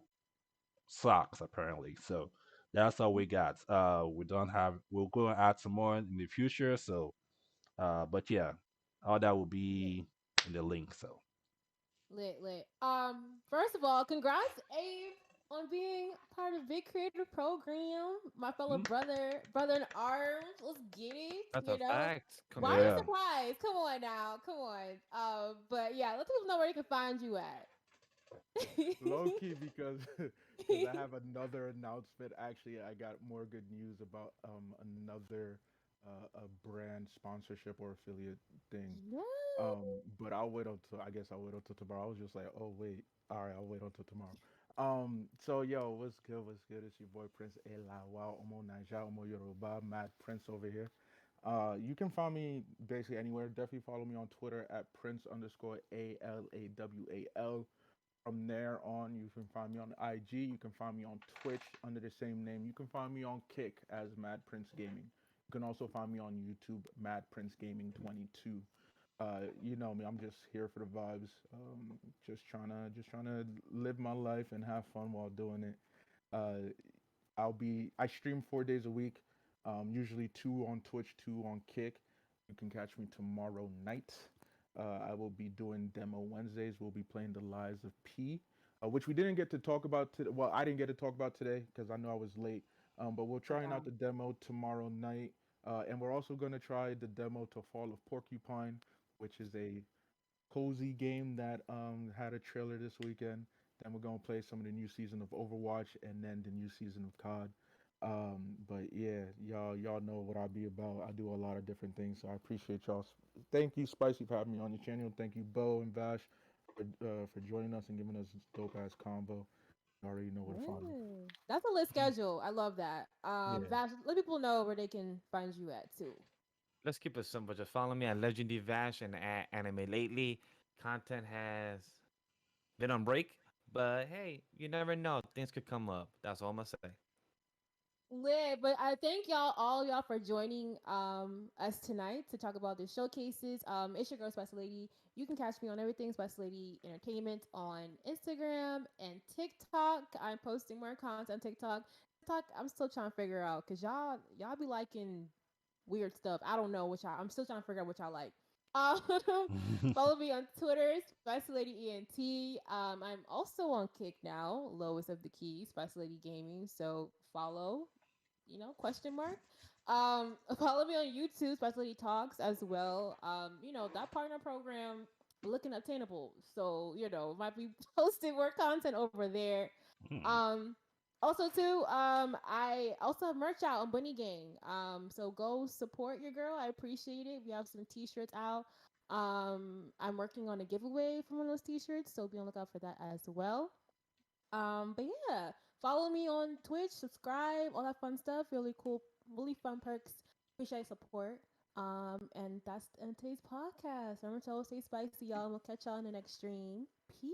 socks apparently. So that's all we got. We don't have. We'll go and add some more in the future. So but yeah, all that will Lit, be in the link. So, lit. First of all, congrats, Abe, on being part of Big Creator Program. My fellow mm, brother in arms. Let's get it. That's a fact. Why are you yeah. Congrats. surprised? Come on now, come on. But yeah, let people know where they can find you at. Low key because because I have another announcement. Actually, I got more good news about another a brand sponsorship or affiliate thing. Yeah. But I'll wait until I guess I'll wait until tomorrow. I was just like, oh wait, all right, I'll wait until tomorrow. So yo, what's good? What's good? It's your boy Prince Ela Wow Omo Naija Omo Yoruba Mad Prince over here. You can find me basically anywhere. Definitely follow me on Twitter at Prince underscore ALAWAL. From there on, you can find me on IG. You can find me on Twitch under the same name. You can find me on Kick as Mad Prince Gaming. You can also find me on YouTube, Mad Prince Gaming 22. You know me. I'm just here for the vibes. Just trying to live my life and have fun while doing it. Uh, I stream 4 days a week. Usually two on Twitch, two on Kick. You can catch me tomorrow night. I will be doing demo Wednesdays. We'll be playing the Lies of P, which we didn't get to talk about today. Well, I didn't get to talk about today because I know I was late. But we're trying Yeah. out the demo tomorrow night, and we're also gonna try the demo to Fall of Porcupine, which is a cozy game that had a trailer this weekend. Then we're gonna play some of the new season of Overwatch and then the new season of COD. But yeah, y'all know what I be about. I do a lot of different things, so I appreciate y'all. Thank you, Spicy, for having me on your channel. Thank you, Bo and Vash, for joining us and giving us this dope ass combo. You already know where to find me. Yeah. That's a lit schedule. I love that. Yeah. Vash, let people know where they can find you at too. Let's keep it simple. Just follow me at Legendary Vash and at Anime Lately. Content has been on break, but hey, you never know. Things could come up. That's all I'm gonna say. Lit, but I thank y'all for joining us tonight to talk about the showcases. It's your girl Spicy Lady. You can catch me on everything Spicy Lady Entertainment on Instagram and TikTok. I'm posting more content on TikTok. TikTok, I'm still trying to figure out because y'all be liking weird stuff. I don't know which I'm still trying to figure out what y'all like. Um, follow me on Twitter, Spicy Lady ENT. I'm also on Kick now, lowest of the key, Spicy Lady Gaming. So follow, question mark. Follow me on YouTube, Specialty Talks as well. That partner program looking obtainable. So, might be posting more content over there. Um, also too, I also have merch out on Bunny Gang. So go support your girl. I appreciate it. We have some t-shirts out. I'm working on a giveaway for one of those t-shirts, so be on the lookout for that as well. But yeah, follow me on Twitch, subscribe, all that fun stuff. Really cool, really fun perks. Appreciate support. And that's the end of today's podcast. Remember to always stay spicy, y'all. And we'll catch y'all in the next stream. Peace.